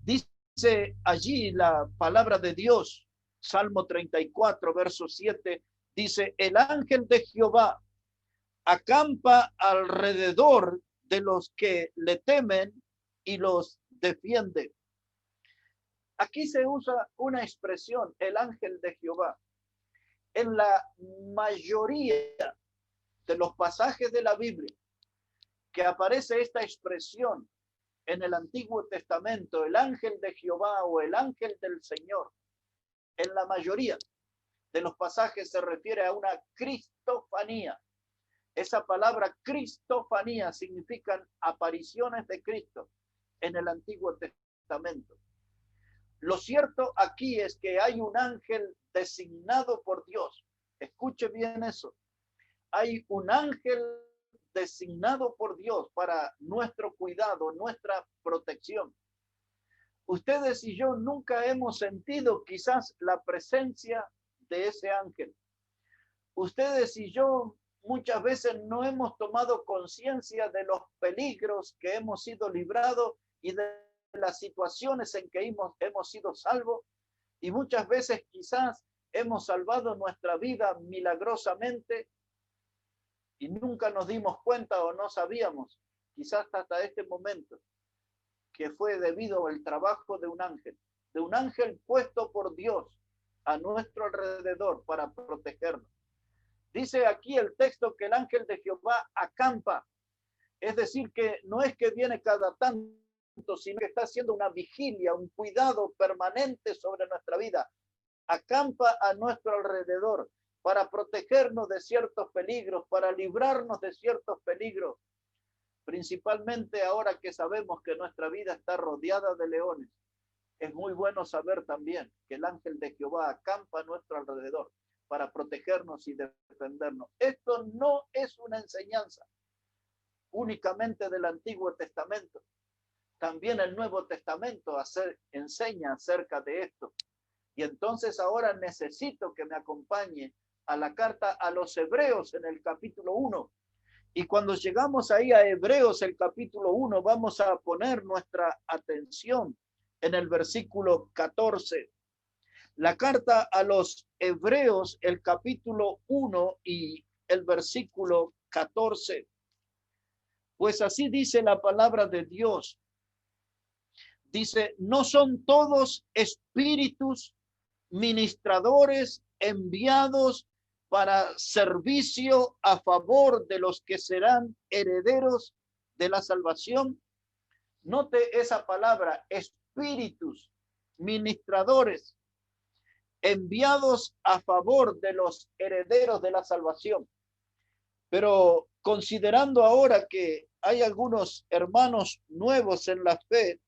Dice allí la palabra de Dios, Salmo 34, verso 7, dice, el ángel de Jehová acampa alrededor de los que le temen y los defiende. Aquí se usa una expresión, el ángel de Jehová. En la mayoría de los pasajes de la Biblia que aparece esta expresión en el Antiguo Testamento, el ángel de Jehová o el ángel del Señor, en la mayoría de los pasajes se refiere a una cristofanía. Esa palabra cristofanía significan apariciones de Cristo. en el Antiguo Testamento. Lo cierto aquí es que hay un ángel designado por Dios. Escuche bien eso. Hay un ángel designado por Dios para nuestro cuidado, nuestra protección. Ustedes y yo nunca hemos sentido quizás la presencia de ese ángel. Ustedes y yo muchas veces no hemos tomado conciencia de los peligros que hemos sido librados y de las situaciones en que hemos sido salvos, y muchas veces quizás hemos salvado nuestra vida milagrosamente y nunca nos dimos cuenta o no sabíamos, quizás hasta este momento, que fue debido al trabajo de un ángel puesto por Dios a nuestro alrededor para protegernos. Dice aquí el texto que el ángel de Jehová acampa, es decir, que no es que viene cada tanto, sino que está haciendo una vigilia, un cuidado permanente sobre nuestra vida. Acampa a nuestro alrededor para protegernos de ciertos peligros, para librarnos de ciertos peligros, principalmente ahora que sabemos que nuestra vida está rodeada de leones. Es muy bueno saber también que el ángel de Jehová acampa a nuestro alrededor para protegernos y defendernos. Esto no es una enseñanza únicamente del Antiguo Testamento. También el Nuevo Testamento enseña acerca de esto. Y entonces ahora necesito que me acompañe a la carta a los Hebreos en el capítulo 1. Y cuando llegamos ahí a Hebreos, el capítulo 1, vamos a poner nuestra atención en el versículo 14. La carta a los Hebreos, el capítulo 1 y el versículo 14. Pues así dice la palabra de Dios. Dice, no son todos espíritus ministradores enviados para servicio a favor de los que serán herederos de la salvación. Note esa palabra, espíritus ministradores enviados a favor de los herederos de la salvación. Pero considerando ahora que hay algunos hermanos nuevos en la fe,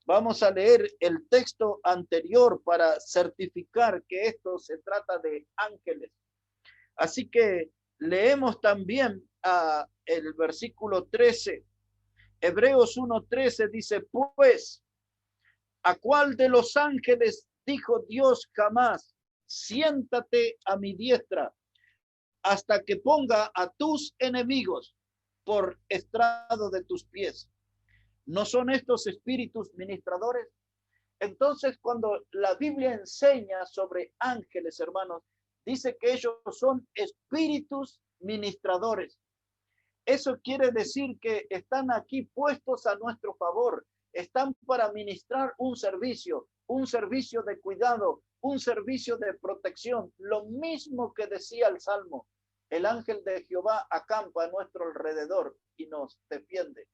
vamos a leer el texto anterior para certificar que esto se trata de ángeles. Así que leemos también el versículo 13. Hebreos 1:13 dice, pues, ¿a cuál de los ángeles dijo Dios jamás, siéntate a mi diestra hasta que ponga a tus enemigos por estrado de tus pies? ¿No son estos espíritus ministradores? Entonces, cuando la Biblia enseña sobre ángeles, hermanos, dice que ellos son espíritus ministradores. Eso quiere decir que están aquí puestos a nuestro favor, están para ministrar un servicio de cuidado, un servicio de protección. Lo mismo que decía el Salmo, el ángel de Jehová acampa a nuestro alrededor y nos defiende.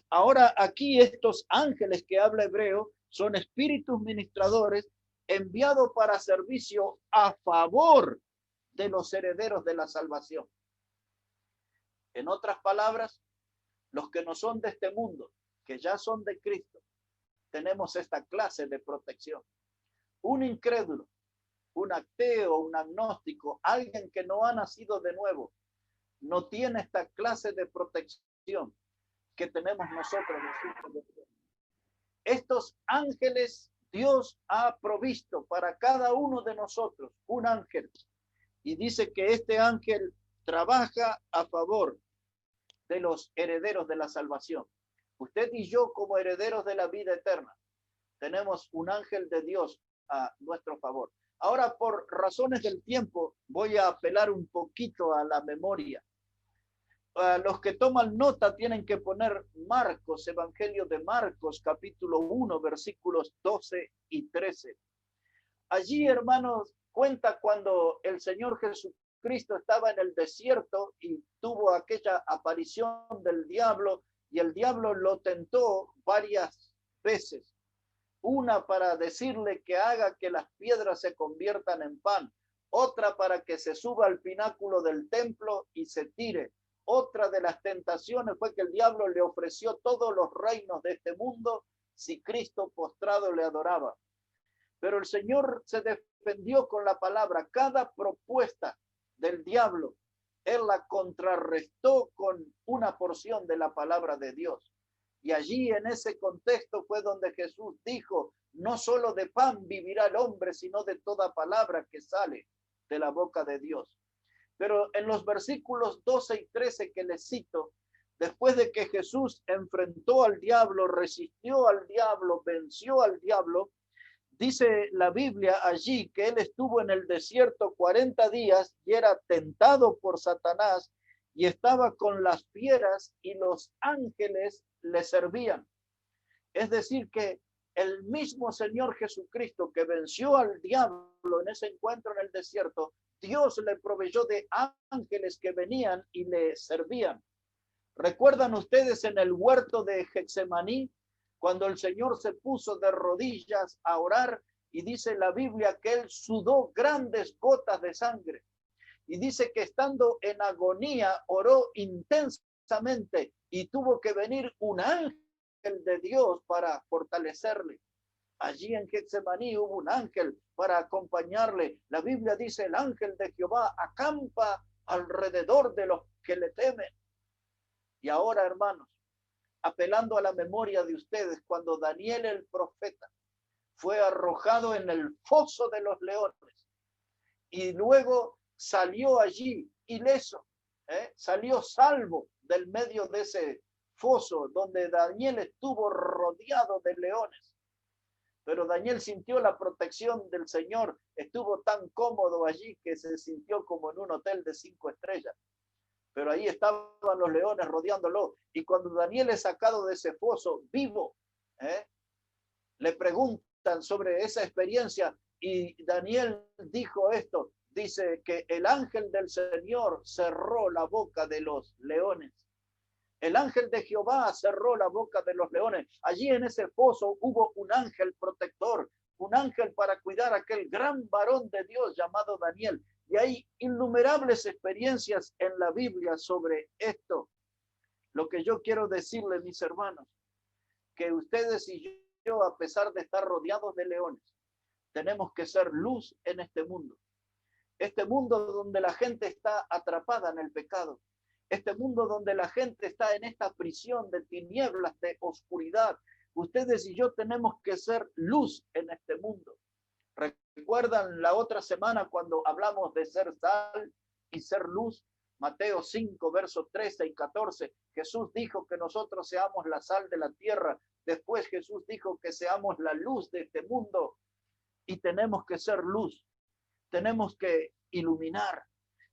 Ahora aquí estos ángeles que habla Hebreo son espíritus ministradores enviados para servicio a favor de los herederos de la salvación. En otras palabras, los que no son de este mundo, que ya son de Cristo, tenemos esta clase de protección. Un incrédulo, un ateo, un agnóstico, alguien que no ha nacido de nuevo, no tiene esta clase de protección que tenemos nosotros. Estos ángeles Dios ha provisto para cada uno de nosotros un ángel, y dice que este ángel trabaja a favor de los herederos de la salvación. Usted y yo, como herederos de la vida eterna, tenemos un ángel de Dios a nuestro favor. Ahora, por razones del tiempo, voy a apelar un poquito a la memoria. Los que toman nota tienen que poner Marcos, Evangelio de Marcos, capítulo 1, versículos 12 y 13. Allí, hermanos, cuenta cuando el Señor Jesucristo estaba en el desierto y tuvo aquella aparición del diablo, y el diablo lo tentó varias veces. Una para decirle que haga que las piedras se conviertan en pan, otra para que se suba al pináculo del templo y se tire. Otra de las tentaciones fue que el diablo le ofreció todos los reinos de este mundo si Cristo postrado le adoraba. Pero el Señor se defendió con la palabra. Cada propuesta del diablo, Él la contrarrestó con una porción de la palabra de Dios. Y allí en ese contexto fue donde Jesús dijo, no solo de pan vivirá el hombre, sino de toda palabra que sale de la boca de Dios. Pero en los versículos 12 y 13 que les cito, después de que Jesús enfrentó al diablo, resistió al diablo, venció al diablo, dice la Biblia allí que él estuvo en el desierto 40 días y era tentado por Satanás y estaba con las fieras y los ángeles le servían. Es decir, que el mismo Señor Jesucristo que venció al diablo en ese encuentro en el desierto, Dios le proveyó de ángeles que venían y le servían. ¿Recuerdan ustedes en el huerto de Getsemaní, cuando el Señor se puso de rodillas a orar y dice la Biblia que él sudó grandes gotas de sangre? Y dice que estando en agonía oró intensamente y tuvo que venir un ángel de Dios para fortalecerle. Allí en Getsemaní hubo un ángel para acompañarle. La Biblia dice, el ángel de Jehová acampa alrededor de los que le temen. Y ahora, hermanos, apelando a la memoria de ustedes, cuando Daniel el profeta fue arrojado en el foso de los leones y luego salió allí ileso, salió salvo del medio de ese foso donde Daniel estuvo rodeado de leones. Pero Daniel sintió la protección del Señor, estuvo tan cómodo allí que se sintió como en un hotel de 5 estrellas. Pero ahí estaban los leones rodeándolo. Y cuando Daniel es sacado de ese foso vivo, le preguntan sobre esa experiencia y Daniel dijo esto, dice que el ángel del Señor cerró la boca de los leones. El ángel de Jehová cerró la boca de los leones. Allí en ese foso hubo un ángel protector, un ángel para cuidar a aquel gran varón de Dios llamado Daniel. Y hay innumerables experiencias en la Biblia sobre esto. Lo que yo quiero decirles, mis hermanos, que ustedes y yo, a pesar de estar rodeados de leones, tenemos que ser luz en este mundo. Este mundo donde la gente está atrapada en el pecado. Este mundo donde la gente está en esta prisión de tinieblas, de oscuridad. Ustedes y yo tenemos que ser luz en este mundo. ¿Recuerdan la otra semana cuando hablamos de ser sal y ser luz? Mateo 5, versos 13 y 14. Jesús dijo que nosotros seamos la sal de la tierra. Después Jesús dijo que seamos la luz de este mundo. Y tenemos que ser luz. Tenemos que iluminar,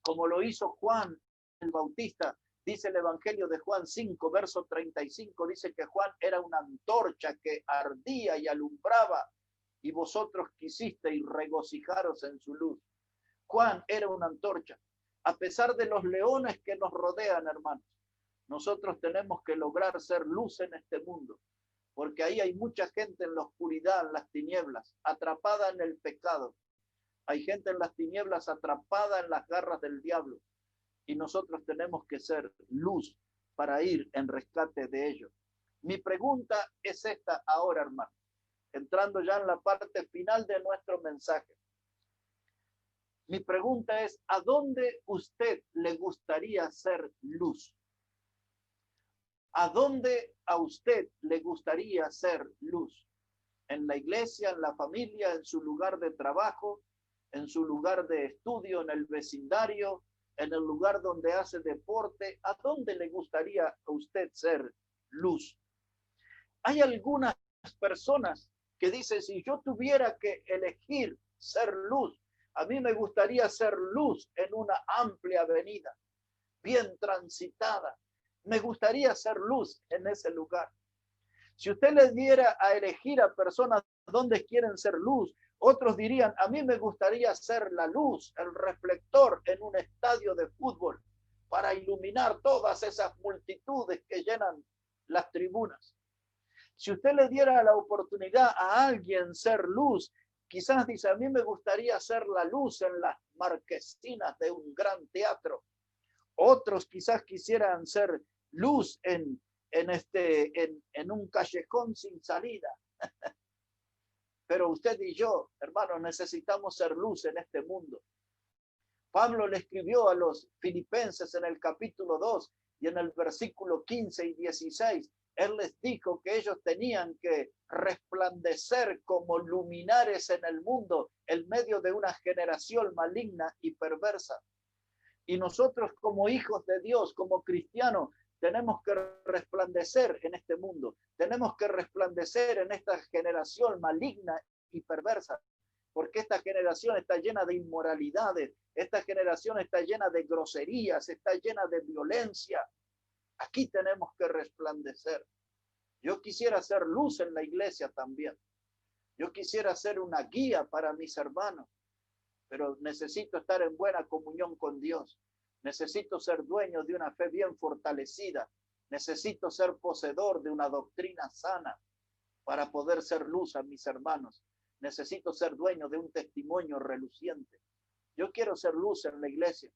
como lo hizo Juan el Bautista. Dice el Evangelio de Juan 5, verso 35, dice que Juan era una antorcha que ardía y alumbraba, y vosotros quisisteis regocijaros en su luz. Juan era una antorcha. A pesar de los leones que nos rodean, hermanos, nosotros tenemos que lograr ser luz en este mundo, porque ahí hay mucha gente en la oscuridad, en las tinieblas, atrapada en el pecado. Hay gente en las tinieblas atrapada en las garras del diablo. Y nosotros tenemos que ser luz para ir en rescate de ellos. Mi pregunta es esta ahora, hermano, entrando ya en la parte final de nuestro mensaje. Mi pregunta es, ¿a dónde usted le gustaría ser luz? ¿A dónde a usted le gustaría ser luz? ¿En la iglesia, en la familia, en su lugar de trabajo, en su lugar de estudio, en el vecindario, en el lugar donde hace deporte? ¿A dónde le gustaría a usted ser luz? Hay algunas personas que dicen, si yo tuviera que elegir ser luz, a mí me gustaría ser luz en una amplia avenida, bien transitada. Me gustaría ser luz en ese lugar. Si usted le diera a elegir a personas dónde quieren ser luz, otros dirían, a mí me gustaría ser la luz, el reflector en un estadio de fútbol para iluminar todas esas multitudes que llenan las tribunas. Si usted le diera la oportunidad a alguien ser luz, quizás dice, a mí me gustaría ser la luz en las marquesinas de un gran teatro. Otros quizás quisieran ser luz en un callejón sin salida. Pero usted y yo, hermanos, necesitamos ser luz en este mundo. Pablo le escribió a los filipenses en el capítulo 2 y en el versículo 15 y 16. Él les dijo que ellos tenían que resplandecer como luminares en el mundo en medio de una generación maligna y perversa. Y nosotros como hijos de Dios, como cristianos, tenemos que resplandecer en este mundo. Tenemos que resplandecer en esta generación maligna y perversa. Porque esta generación está llena de inmoralidades, esta generación está llena de groserías, está llena de violencia. Aquí tenemos que resplandecer. Yo quisiera ser luz en la iglesia también. Yo quisiera ser una guía para mis hermanos, pero necesito estar en buena comunión con Dios. Necesito ser dueño de una fe bien fortalecida. Necesito ser poseedor de una doctrina sana para poder ser luz a mis hermanos. Necesito ser dueño de un testimonio reluciente. Yo quiero ser luz en la iglesia,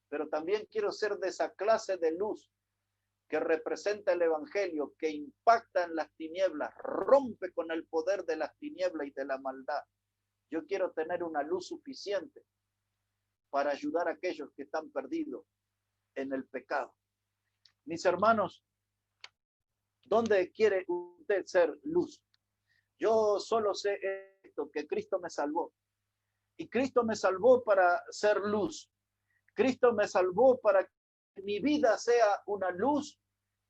pero también quiero ser de esa clase de luz que representa el evangelio, que impacta en las tinieblas, rompe con el poder de las tinieblas y de la maldad. Yo quiero tener una luz suficiente para ayudar a aquellos que están perdidos en el pecado. Mis hermanos, ¿dónde quiere usted ser luz? Yo solo sé esto, que Cristo me salvó. Y Cristo me salvó para ser luz. Cristo me salvó para que mi vida sea una luz,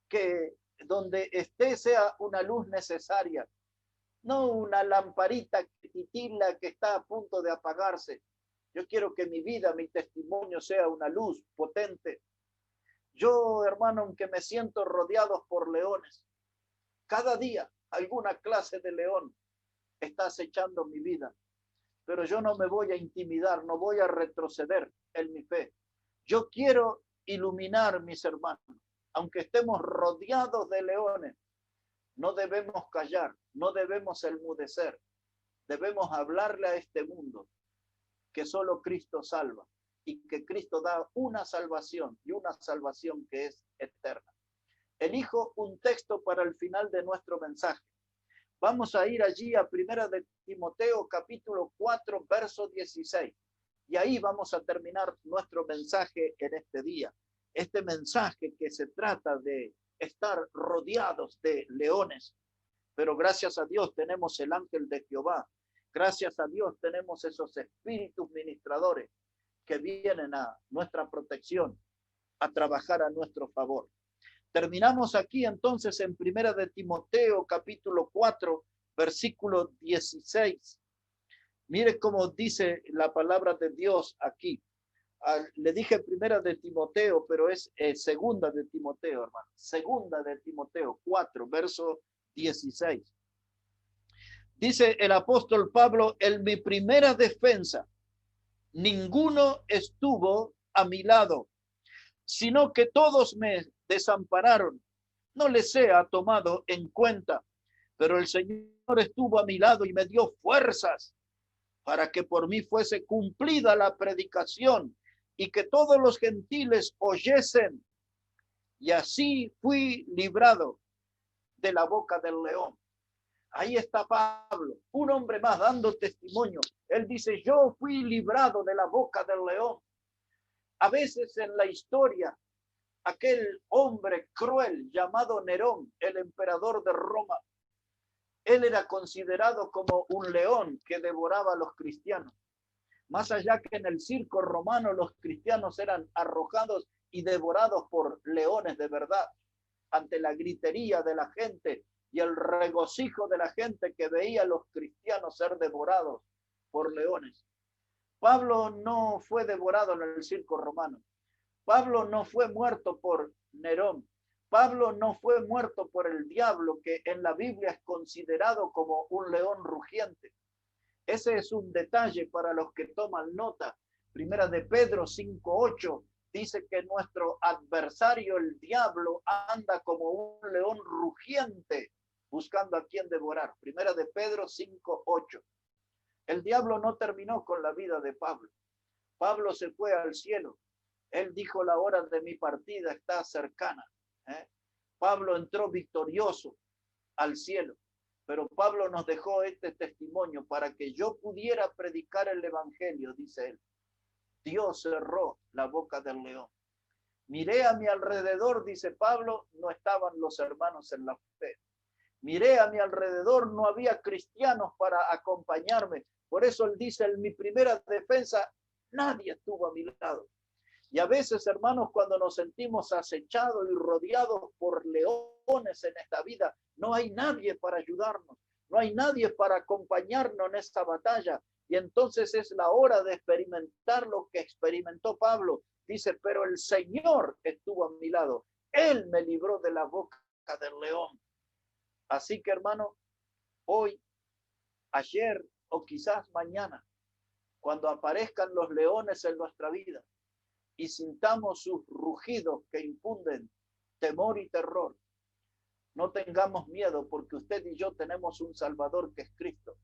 que donde esté sea una luz necesaria. No una lamparita que titila que está a punto de apagarse. Yo quiero que mi vida, mi testimonio sea una luz potente. Yo, hermano, aunque me siento rodeado por leones, cada día alguna clase de león está acechando mi vida. Pero yo no me voy a intimidar, no voy a retroceder en mi fe. Yo quiero iluminar, mis hermanos. Aunque estemos rodeados de leones, no debemos callar, no debemos enmudecer. Debemos hablarle a este mundo que solo Cristo salva y que Cristo da una salvación y una salvación que es eterna. Elijo un texto para el final de nuestro mensaje. Vamos a ir allí a 1 de Timoteo capítulo 4, verso 16. Y ahí vamos a terminar nuestro mensaje en este día. Este mensaje que se trata de estar rodeados de leones. Pero gracias a Dios tenemos el ángel de Jehová. Gracias a Dios tenemos esos espíritus ministradores que vienen a nuestra protección, a trabajar a nuestro favor. Terminamos aquí entonces en 1 de Timoteo capítulo 4, versículo 16. Mire cómo dice la palabra de Dios aquí. Le dije 1 de Timoteo, pero es 2 de Timoteo, hermano. 2 de Timoteo 4, verso 16. Dice el apóstol Pablo: en mi primera defensa, ninguno estuvo a mi lado, sino que todos me desampararon. No les sea tomado en cuenta, pero el Señor estuvo a mi lado y me dio fuerzas para que por mí fuese cumplida la predicación y que todos los gentiles oyesen. Y así fui librado de la boca del león. Ahí está Pablo, un hombre más dando testimonio. Él dice: yo fui librado de la boca del león. A veces en la historia, aquel hombre cruel llamado Nerón, el emperador de Roma, él era considerado como un león que devoraba a los cristianos. Más allá que en el circo romano los cristianos eran arrojados y devorados por leones de verdad, ante la gritería de la gente y el regocijo de la gente que veía a los cristianos ser devorados por leones. Pablo no fue devorado en el circo romano. Pablo no fue muerto por Nerón. Pablo no fue muerto por el diablo, que en la Biblia es considerado como un león rugiente. Ese es un detalle para los que toman nota. 1 de Pedro 5:8 dice que nuestro adversario, el diablo, anda como un león rugiente buscando a quien devorar. 1 de Pedro 5:8. El diablo no terminó con la vida de Pablo. Pablo se fue al cielo. Él dijo: la hora de mi partida está cercana. Pablo entró victorioso al cielo. Pero Pablo nos dejó este testimonio para que yo pudiera predicar el evangelio, dice él. Dios cerró la boca del león. Miré a mi alrededor, dice Pablo, no estaban los hermanos en la fe. Miré a mi alrededor, no había cristianos para acompañarme. Por eso él dice, en mi primera defensa, nadie estuvo a mi lado. Y a veces, hermanos, cuando nos sentimos acechados y rodeados por leones en esta vida, no hay nadie para ayudarnos, no hay nadie para acompañarnos en esta batalla. Y entonces es la hora de experimentar lo que experimentó Pablo. Dice, pero el Señor estuvo a mi lado. Él me libró de la boca del león. Así que, hermano, hoy, ayer o quizás mañana, cuando aparezcan los leones en nuestra vida y sintamos sus rugidos que infunden temor y terror, no tengamos miedo, porque usted y yo tenemos un Salvador que es Cristo,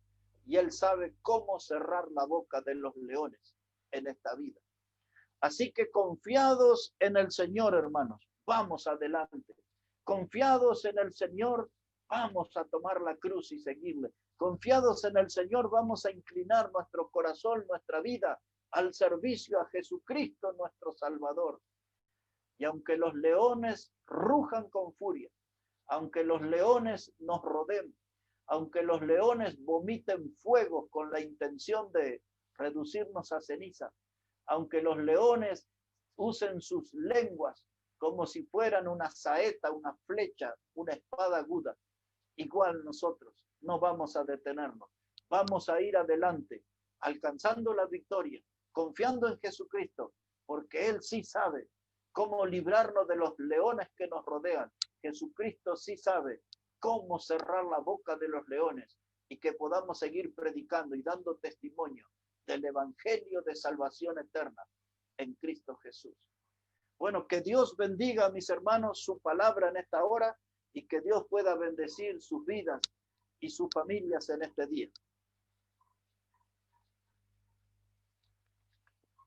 y Él sabe cómo cerrar la boca de los leones en esta vida. Así que confiados en el Señor, hermanos, vamos adelante. Confiados en el Señor, vamos a tomar la cruz y seguirle. Confiados en el Señor, vamos a inclinar nuestro corazón, nuestra vida al servicio a Jesucristo, nuestro Salvador. Y aunque los leones rujan con furia, aunque los leones nos rodeen, aunque los leones vomiten fuego con la intención de reducirnos a ceniza, aunque los leones usen sus lenguas como si fueran una saeta, una flecha, una espada aguda, igual nosotros no vamos a detenernos. Vamos a ir adelante, alcanzando la victoria, confiando en Jesucristo, porque Él sí sabe cómo librarnos de los leones que nos rodean. Jesucristo sí sabe cómo cerrar la boca de los leones y que podamos seguir predicando y dando testimonio del evangelio de salvación eterna en Cristo Jesús. Bueno, que Dios bendiga, mis hermanos, su palabra en esta hora y que Dios pueda bendecir sus vidas y sus familias en este día.